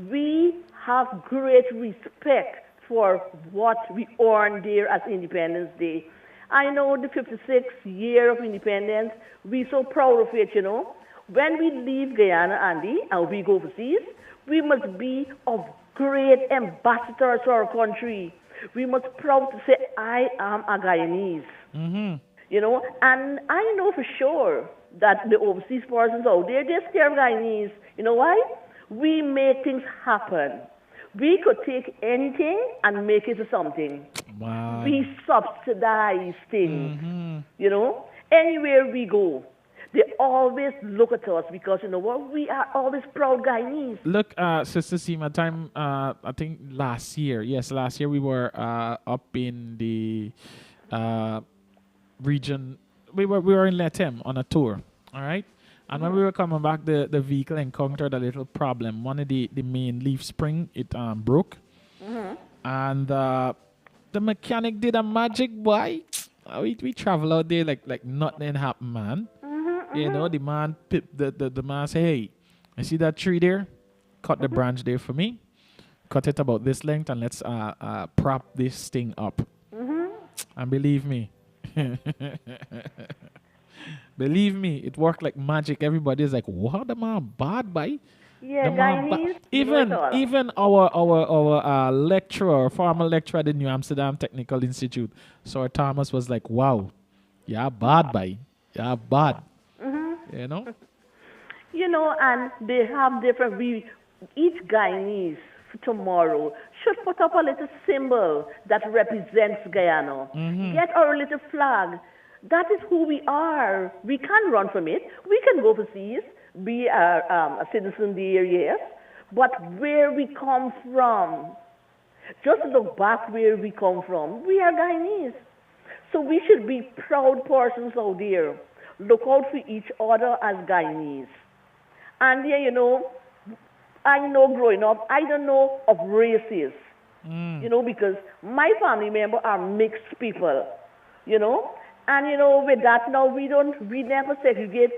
We have great respect for what we earned there as Independence Day. I know the 56th year of independence, we're so proud of it, you know. When we leave Guyana, Andy, and we go overseas, we must be of great ambassadors to our country. We must proud to say, I am a Guyanese. You know, and I know for sure that the overseas persons out there, they're scared of Guyanese. You know why? We make things happen. We could take anything and make it to something. Wow. We subsidize things. You know, anywhere we go, they always look at us because, you know what, we are always proud Guyanese. Look, Sister Seema, I think last year we were up in the region. We were in Letem on a tour, all right? And when we were coming back, the vehicle encountered a little problem. One of the main leaf spring, it broke. And the mechanic did a magic, boy. We travel out there like nothing happened, man. You know, the man the man say, hey, you see that tree there? Cut the branch there for me. Cut it about this length and let's prop this thing up. And believe me, it worked like magic. Everybody is like, what, the man bad, boy? Yeah, The man, Guyanese. know it even all. even our lecturer, former lecturer at the New Amsterdam Technical Institute, Sir Thomas was like, "Wow, yeah, bad, boy, yeah, bad." You know. And they have different. Each Guyanese tomorrow should put up a little symbol that represents Guyana. Get our little flag. That is who we are. We can't run from it. We can go overseas, be a citizen there, yes, but where we come from. Just look back where we come from. We are Guyanese. So we should be proud persons out there. Look out for each other as Guyanese. And yeah, I know growing up, I don't know of races, because my family member are mixed people, you know. And with that now we never segregate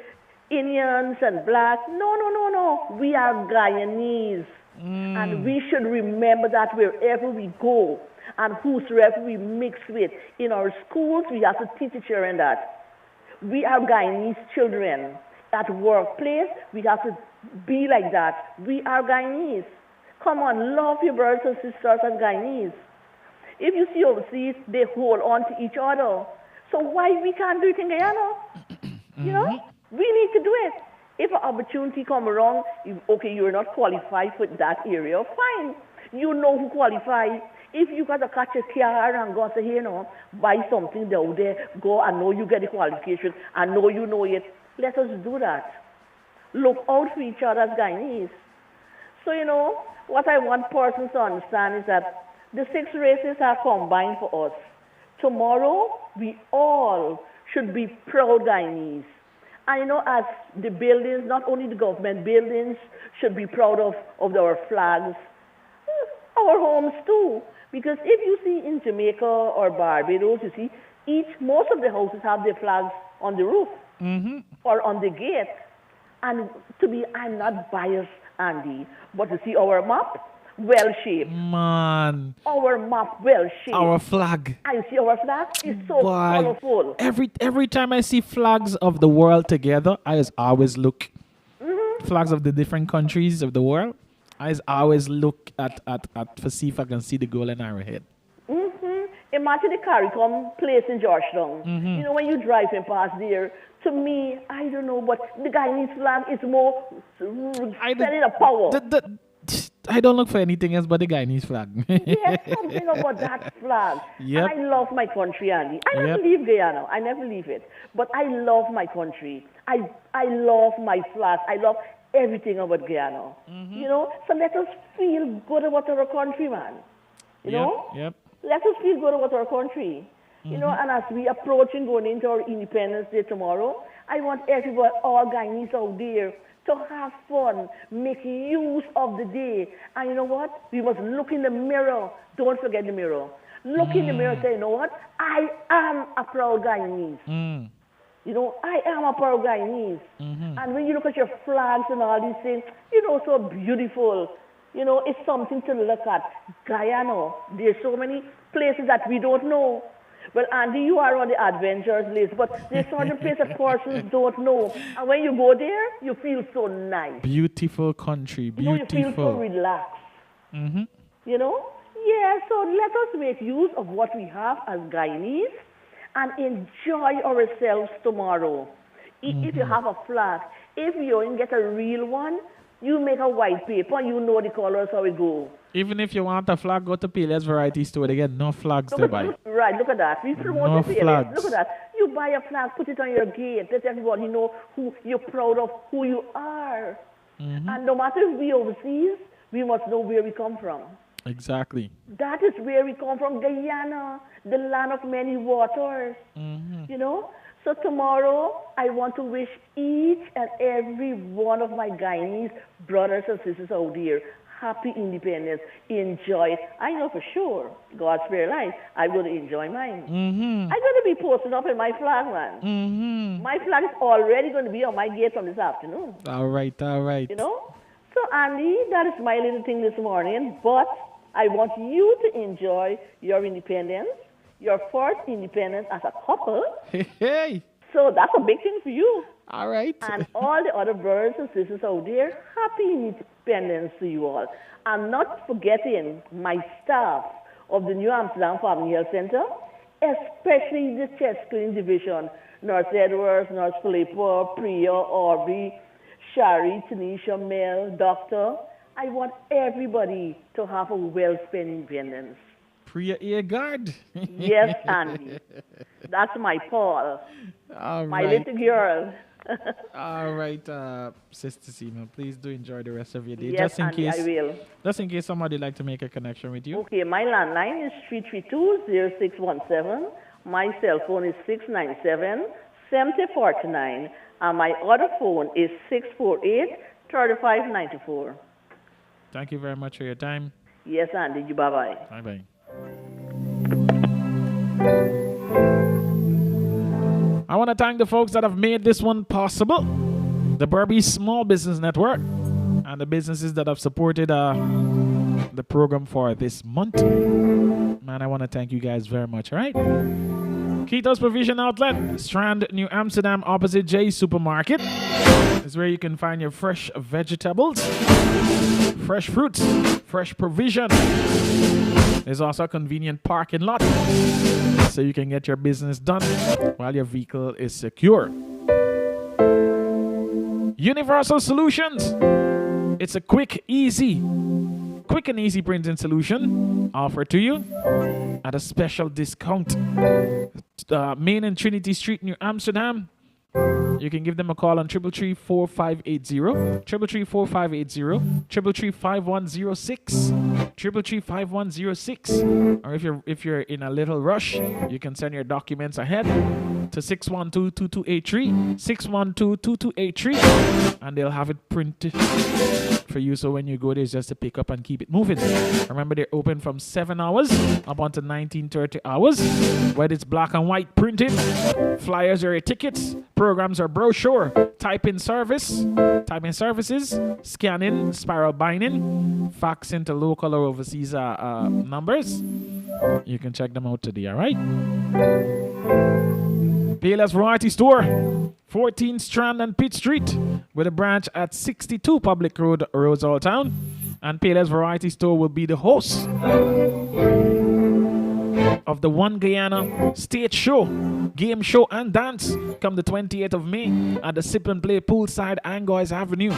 Indians and blacks. No, no, no, no. We are Guyanese. And we should remember that wherever we go and whosoever we mix with. In our schools, we have to teach the children that. We are Guyanese children. At workplace, we have to be like that. We are Guyanese. Come on, love your brothers and sisters as Guyanese. If you see overseas, they hold on to each other. So why we can't do it in Guyana? We need to do it. If an opportunity come around, okay, you're not qualified for that area, fine. You know who qualified. If you got to catch a car and go say, buy something down there, go, I know you get the qualification, I know you know it. Let us do that. Look out for each other as Guyanese. So, what I want persons to understand is that the 6 races are combined for us. Tomorrow, we all should be proud Guyanese. And as the buildings, not only the government buildings, should be proud of our flags, our homes too. Because if you see in Jamaica or Barbados, you see, most of the houses have their flags on the roof or on the gate. And I'm not biased, Andy, but to see our map, well-shaped. Man. Our map, well-shaped. Our flag. I see our flag is so colorful. Every time I see flags of the world together, I always look flags of the different countries of the world. I always look at to see if I can see the golden arrowhead. Imagine the CARICOM place in Georgetown. When you driving past there, to me, I don't know, but the Guyanese flag is more sending a power. I don't look for anything else but the Guyanese flag. Yes, something about that flag. Yep. And I love my country, Andy. I never leave Guyana. I never leave it. But I love my country. I love my flag. I love everything about Guyana. So let us feel good about our country, man. You know? Yep. Let us feel good about our country. And as we approaching going into our Independence Day tomorrow, I want everyone, all Guyanese out there, to have fun, make use of the day. And you know what? We must look in the mirror. Don't forget the mirror. Look in the mirror and say, you know what? I am a proud Guyanese. I am a proud Guyanese. And when you look at your flags and all these things, so beautiful. It's something to look at. Guyana, there's so many places that we don't know. Well, Andy, you are on the adventures list, but there's certain places that persons don't know. And when you go there, you feel so nice. Beautiful country, beautiful. You feel so relaxed. Yeah, so let us make use of what we have as Guyanese and enjoy ourselves tomorrow. If you have a flag, if you don't get a real one, you make a white paper, you know the colors, how it go. Even if you want a flag, go to Pele's Variety Store. They get no flags to buy. Right, look at that. We promote No the Pele. flags. Look at that. You buy a flag, put it on your gate. Let everybody know who you're proud of, who you are. And no matter if we overseas, we must know where we come from. Exactly. That is where we come from, Guyana, the land of many waters. So tomorrow, I want to wish each and every one of my Guyanese brothers and sisters out there happy independence. Enjoy it. I know for sure, God's spare life, I'm going to enjoy mine. I'm going to be posting up in my flag, man. My flag is already going to be on my gate from this afternoon. All right. So, Andy, that is my little thing this morning, but I want you to enjoy your independence, your first independence as a couple. Hey. So that's a big thing for you. All right. And all the other brothers and sisters out there, happy independence to you all. I'm not forgetting my staff of the New Amsterdam Family Health Center, especially the chest screening division, Nurse Edwards, Nurse Filippo, Priya, Aubrey, Shari, Tanisha, Mel, Doctor. I want everybody to have a well-spent independence. Priya Earguard. Yes, Andy. That's my Paul, All my right. little girl. All right, Sister Seema, please do enjoy the rest of your day. Yes, Andy, I will. Just in case somebody like to make a connection with you. Okay, my landline is 332-0617. My cell phone is 697-7049. And my other phone is 648-3594. Thank you very much for your time. Yes, Andy. You bye-bye. Bye-bye. I want to thank the folks that have made this one possible. The Burby Small Business Network and the businesses that have supported the program for this month. Man, I want to thank you guys very much, all right? Keto's Provision Outlet, Strand, New Amsterdam, opposite J Supermarket. Is where you can find your fresh vegetables, fresh fruits, fresh provision. There's also a convenient parking lot so you can get your business done while your vehicle is secure. Universal Solutions. It's a quick and easy printing solution offered to you at a special discount. Main and Trinity Street, New Amsterdam. You can give them a call on 333-4580, 333-4580, 333-5106, 333-5106. Or if you're in a little rush, you can send your documents ahead to 612-2283, 612-2283, and they'll have it printed for you. So when you go there, it's just to pick up and keep it moving. Remember, they're open from 7 hours up until 19:30 hours. Whether it's black and white printing, flyers or tickets, programs or brochure, typing services, scanning, spiral binding, faxing to local or overseas numbers. You can check them out today, all right? Payless Variety Store, 14 Strand and Pitt Street, with a branch at 62 Public Road, Rosal Town. And Payless Variety Store will be the host of the One Guyana stage show, game show and dance come the 28th of May at the Sip and Play Poolside, Angois Avenue.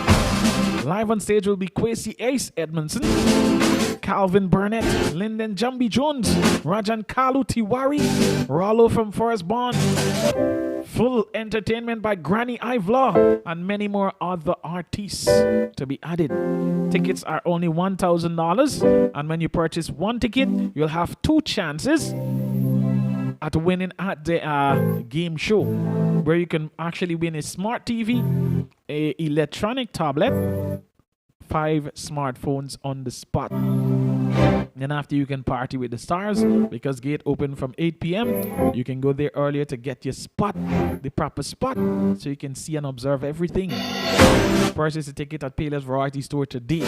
Live on stage will be Kwesi Ace Edmondson, Calvin Burnett, Lyndon Jambi Jones, Rajan Kalu Tiwari, Rollo from Forest Bond. Full entertainment by Granny Ivlaw and many more other artists to be added. Tickets are only $1,000, and when you purchase one ticket, you'll have 2 chances at winning at the game show, where you can actually win a smart TV, a electronic tablet, 5 smartphones on the spot. Then after, you can party with the stars, because gate open from 8 p.m. You can go there earlier to get your spot, the proper spot, so you can see and observe everything. Purchase a ticket at Payless Variety Store today.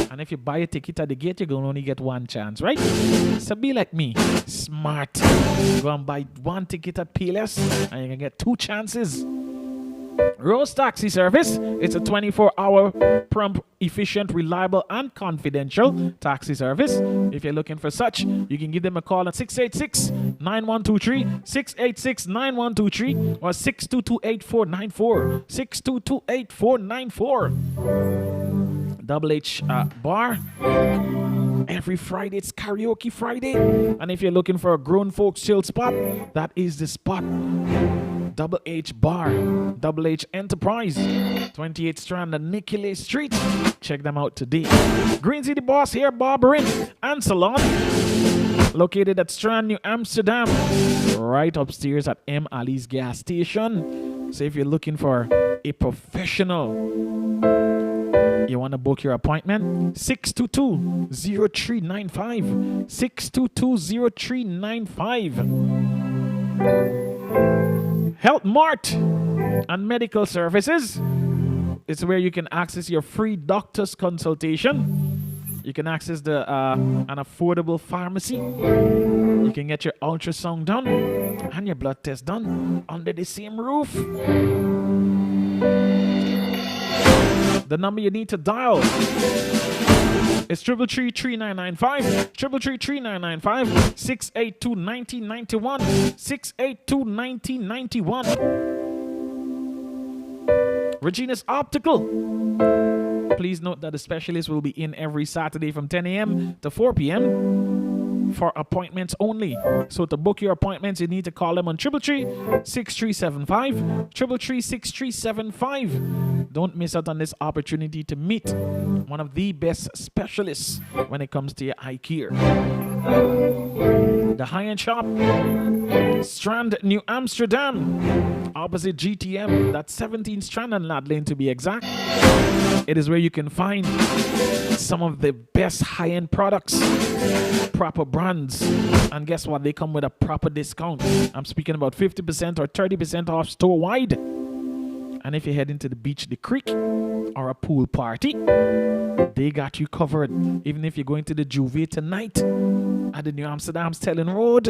And if you buy a ticket at the gate, you're going to only get 1 chance, right? So be like me, smart. Go and buy 1 ticket at Payless and you can get 2 chances. Rose Taxi Service. It's a 24-hour prompt, efficient, reliable, and confidential taxi service. If you're looking for such, you can give them a call at 686-9123, 686-9123, or 622-8494, 622-8494. Double H Bar. Every Friday, it's Karaoke Friday. And if you're looking for a grown folks chill spot, that is the spot. Double H Bar, Double H Enterprise, 28th Strand and Nicolay Street. Check them out today. Green City Boss Hair Barbering and Salon, located at Strand, New Amsterdam, right upstairs at M. Ali's gas station. So if you're looking for a professional, you want to book your appointment, 622-0395, 622-0395. Health Mart and Medical Services. It's where you can access your free doctor's consultation. You can access an affordable pharmacy. You can get your ultrasound done and your blood test done under the same roof. The number you need to dial is 333-3995, 333-3995, 682-1991, 682-1991. Regina's Optical. Please note that the specialist will be in every Saturday from 10 a.m. to 4 p.m. for appointments only. So to book your appointments, you need to call them on 333-6375, 333-6375. Don't miss out on this opportunity to meet one of the best specialists when it comes to your eye care. The high-end shop, Strand, New Amsterdam, opposite GTM. That's 17 Strand and Lad Lane to be exact. It is where you can find some of the best high-end products, proper brands, and guess what? They come with a proper discount. I'm speaking about 50% or 30% off store-wide. And if you're heading to the beach, the creek, or a pool party, they got you covered. Even if you're going to the Juve tonight at the New Amsterdam Stelling Road,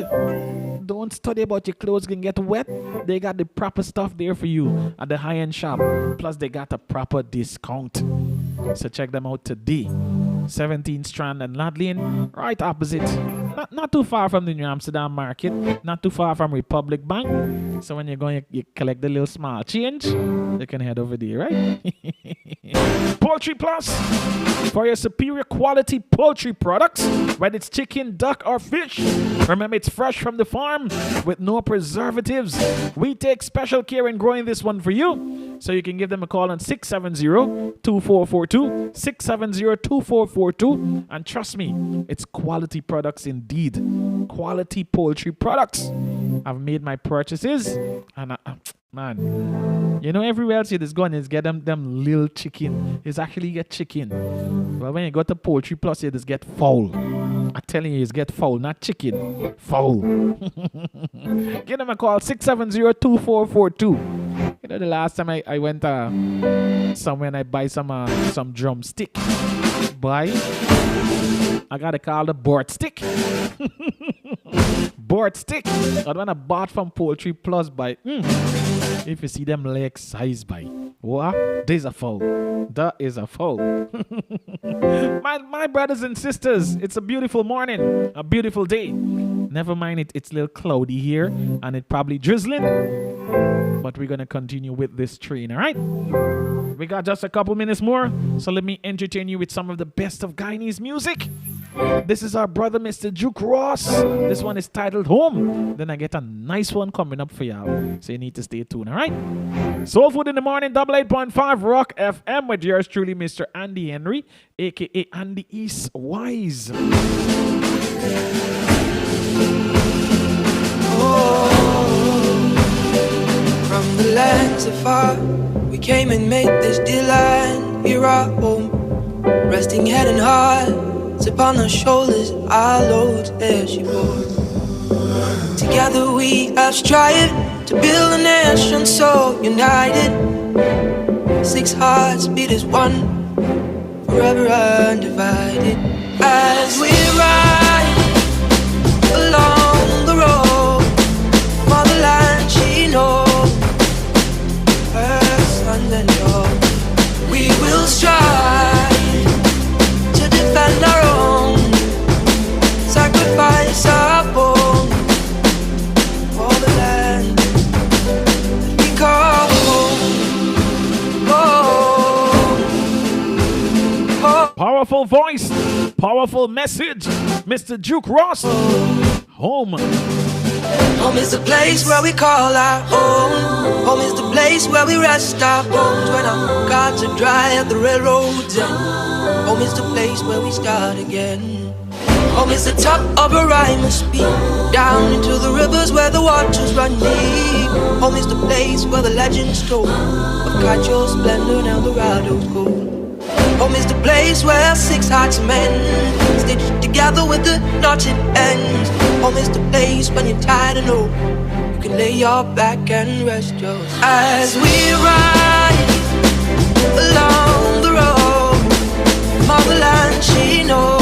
don't study about your clothes can get wet. They got the proper stuff there for you at the high-end shop. Plus, they got a proper discount. So check them out today. 17 Strand and Lad Lane, right opposite. Not too far from the New Amsterdam Market, not too far from Republic Bank. So when you're going, you collect the little small change, you can head over there, right? Poultry Plus, for your superior quality poultry products, whether it's chicken, duck, or fish. Remember, it's fresh from the farm with no preservatives. We take special care in growing this one for you. So you can give them a call on 670-2442, 670-2442. And trust me, it's quality products indeed. Quality poultry products. I've made my purchases and man, you know, everywhere else you just go and just get them little chicken. It's actually get chicken. But when you go to Poultry Plus, you just get fowl. I'm telling you, you just get fowl, not chicken. Fowl. Give them a call, 670-2442. You know, the last time I went somewhere and I buy some drumstick. Buy. I got to call the board stick. Board stick. That one I bought from Poultry Plus by. If you see them leg size by. What? There's a foul. That is a foul. my brothers and sisters, it's a beautiful morning. A beautiful day. Never mind it's a little cloudy here and it's probably drizzling. But we're going to continue with this train, all right? We got just a couple minutes more. So let me entertain you with some of the best of Guyanese music. This is our brother, Mr. Duke Ross. This one is titled Home. Then I get a nice one coming up for y'all. So you need to stay tuned, all right? Soul Food in the Morning, 88.5 Rock FM with yours truly, Mr. Andy Henry, a.k.a. Andy East Wise. From the lands afar, we came and made this dear land here our home. Resting head and heart upon our shoulders, our loads as she bore. Together we have strived to build a nation so united. 6 hearts beat as one, forever undivided. As we ride along the road, motherland she knows, her sons and daughters. We will strive to defend our own, sacrifice our bones for the land that we call home. Powerful voice, powerful message, Mr. Duke Ross. Home. Home is the place where we call our own. Home is the place where we rest our bones when our cards are dry at the railroad's end. Home is the place where we start again. Home is the top of a Rhymer's Peak, down into the rivers where the waters run deep. Home is the place where the legends told of Cacho, Splendor, and Eldorado's gold. Home is the place where 6 hearts mend, stitched together with the knotted ends. Home is the place when you're tired and old, you can lay your back and rest yours. As we ride along the road, motherland she knows,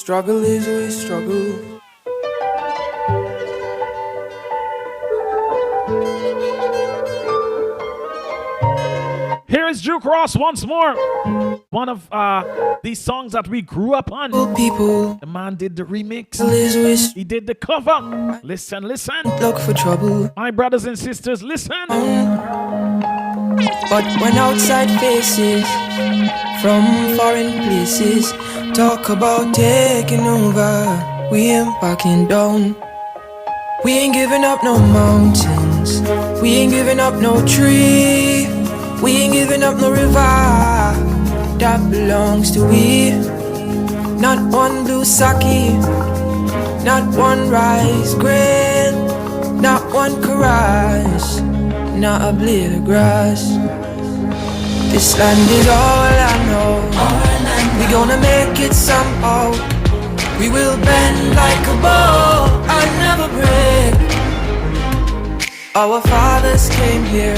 Struggle is always struggle. Here is Drew Cross once more. One of these songs that we grew up on. People The man did the remix. is always He did the cover. Listen, listen. look for trouble. My brothers and sisters, listen. But when outside faces from foreign places talk about taking over, we ain't backing down. We ain't giving up no mountains. We ain't giving up no tree. We ain't giving up no river that belongs to we. Not one blue sake, not one rice grain, not one karaj, not a blade of grass. This land is all I know. We gonna make it somehow. We will bend like a bow and never break. Our fathers came here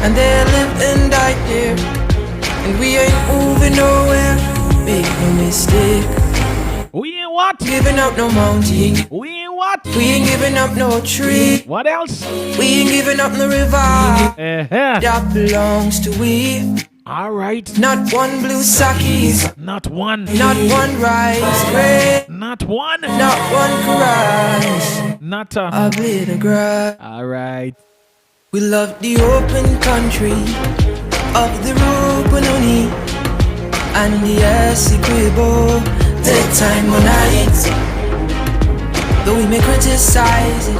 and they lived and died here, and we ain't moving nowhere. Make no mistake. We ain't what? Giving up no mountain. We ain't what? We ain't giving up no tree. What else? We ain't giving up no river Uh-huh. that belongs to we. All right. Not one blue sake, Not one. not one rice grain, Not one. not one karaj, Not a blade of grass. All right. We love the open country of the Rupununi and the Essequibo, the time of night. Though we may criticize it,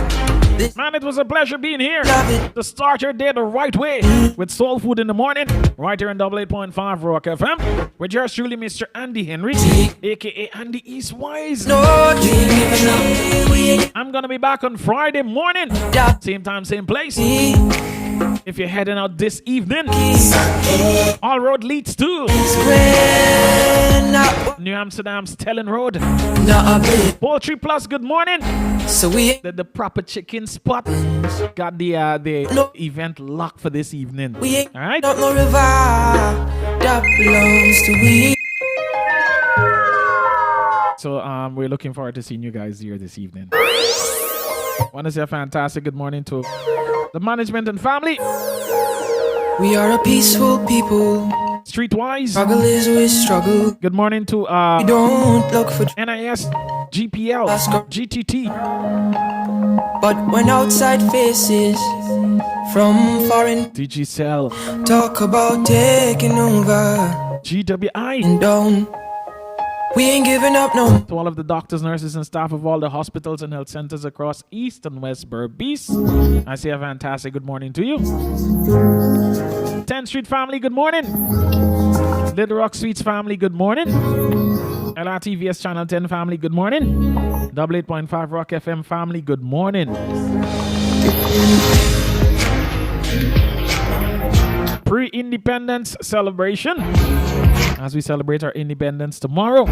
this Man, it was a pleasure being here. love it. To start your day the right way with soul food in the morning, right here in 88.5 Rock FM. With yours truly, Mr. Andy Henry, aka Andy Eastwise. No dream, we ain't I'm gonna be back on Friday morning, that same time, same place. we If you're heading out this evening, all road leads to square, not New Amsterdam's Tellen Road. a bit. Poultry Plus, good morning. So we ain't, The proper chicken spot got the No. event locked for this evening. we ain't All right. up no river that belongs to we. So we're looking forward to seeing you guys here this evening. Want to say a fantastic good morning to the management and family. We are a peaceful people. Streetwise. Struggle is always struggle. Good morning to We don't look for NIS, GPL, GTT. but when outside faces from foreign DG Cell, talk about taking over GWI. and down, we ain't giving up no. To all of the doctors, nurses, and staff of all the hospitals and health centers across East and West Berbice, I say a fantastic good morning to you. 10th Street family, good morning. Little Rock Suites family, good morning. LRTVS Channel 10 family, good morning. 88.5 Rock FM family, good morning. Pre-independence celebration as we celebrate our independence tomorrow.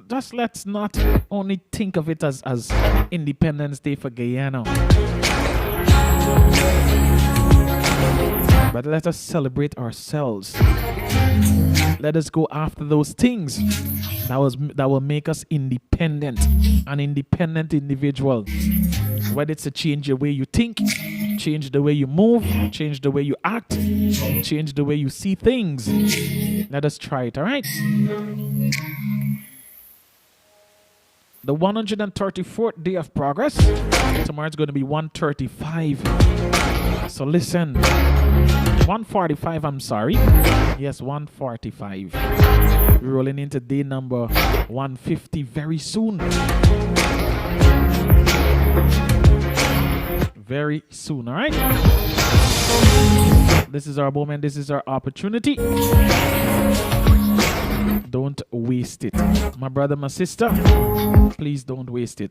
Just let's not only think of it as Independence Day for Guyana, but let us celebrate ourselves. Let us go after those things that will make us independent, an independent individual. Whether it's to change the way you think, change the way you move, change the way you act, change the way you see things. Let us try it, all right? The 134th day of progress. Tomorrow it's going to be 135. So listen. 145, I'm sorry. Yes, 145. We're rolling into day number 150 very soon. Very soon, all right? This is our moment. This is our opportunity. Don't waste it. My brother, my sister, please don't waste it.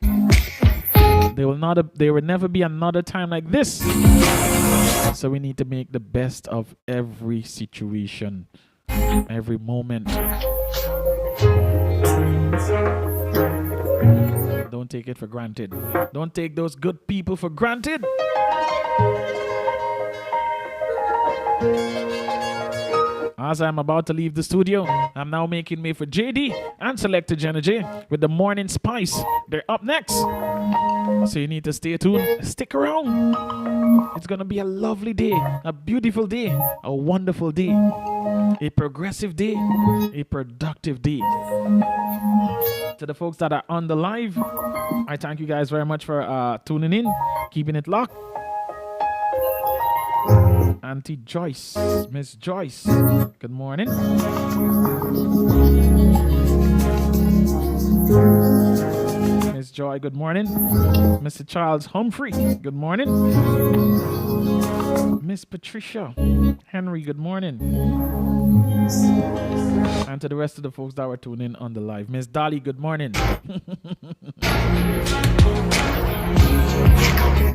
There will never be another time like this. So we need to make the best of every situation, every moment. Don't take it for granted. Don't take those good people for granted. As I'm about to leave the studio, I'm now making way for JD and Selector Jenna J with the Morning Spice. They're up next. So you need to stay tuned. Stick around. It's going to be a lovely day, a beautiful day, a wonderful day, a progressive day, a productive day. To the folks that are on the live, I thank you guys very much for tuning in, keeping it locked. Auntie Joyce, Miss Joyce, good morning. Miss Joy, good morning. Mr. Charles Humphrey, good morning. Miss Patricia Henry, good morning. And to the rest of the folks that were tuning in on the live, Miss Dolly, good morning.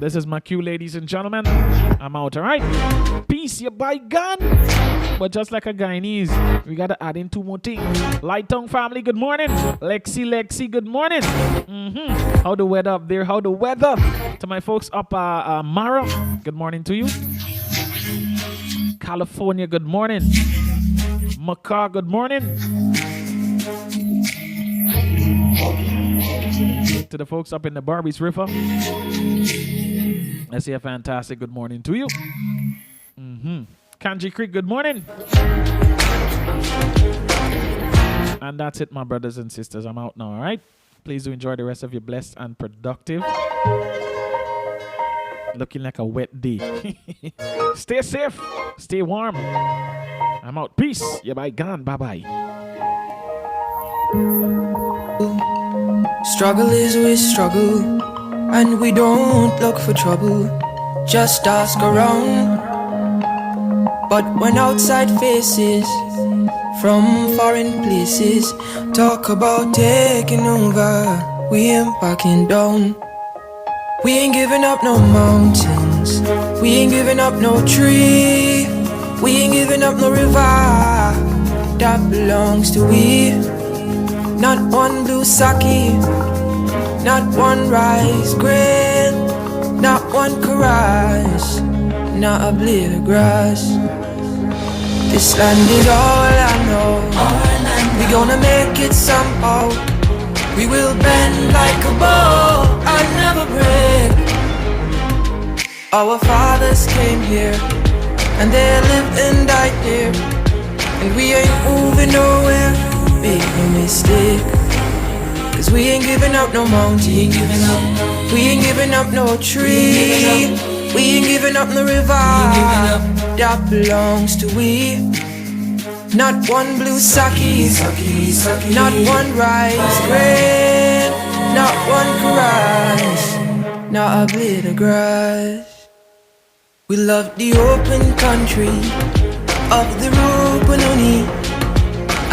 This is my cue, ladies and gentlemen. I'm out, all right? Peace, you by gun. But just like a Guyanese, we got to add in two more things. Light Tongue family, good morning. Lexi, good morning. How the weather up there? How the weather? To my folks up Mara, good morning to you. California, good morning. Makar, good morning. To the folks up in the Barbies River, I say a fantastic good morning to you. Kanji Creek, good morning. And that's it, my brothers and sisters. I'm out now, all right? Please do enjoy the rest of your blessed and productive. Looking like a wet day. Stay safe. Stay warm. I'm out. Peace. Yeah, bye. Gone. Bye-bye. Struggle is we struggle, and we don't look for trouble, just ask around. But when outside faces from foreign places talk about taking over, we ain't backing down. We ain't giving up no mountains, we ain't giving up no tree, we ain't giving up no river that belongs to we. Not one blue sake, not one rice grain, not one karage, not a blade of grass. This land is all I know. We gonna make it somehow. We will bend like a bow and never break. Our fathers came here and they lived and died here, and we ain't moving nowhere. Make no mistake, 'cause we ain't giving up no mountain, we ain't giving up no tree, we ain't giving up no river that belongs to we. Not one blue sake, not one rice grain, not one karage, not a blade of grass. We love the open country of the Rupununi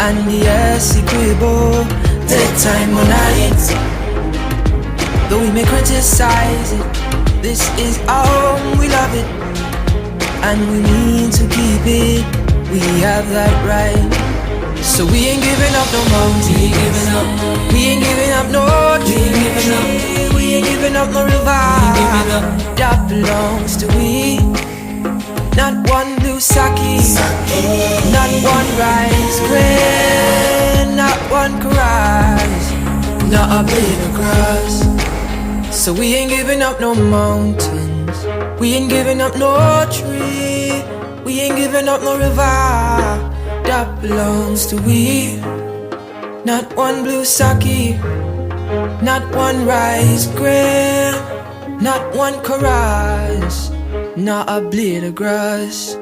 and the Essequibo, daytime or night. Though we may criticize it, this is our home, we love it, and we need to keep it. We have that right. So we ain't giving up no mountain, we ain't giving up no tree, we ain't giving up no river that belongs to we. Not one blue sake, not one rice grain, not one karage, not a blade of grass. So we ain't giving up no mountains, we ain't giving up no tree, we ain't giving up no river that belongs to we. Not one blue sake, not one rice grain, not one karage, not a blade of grass.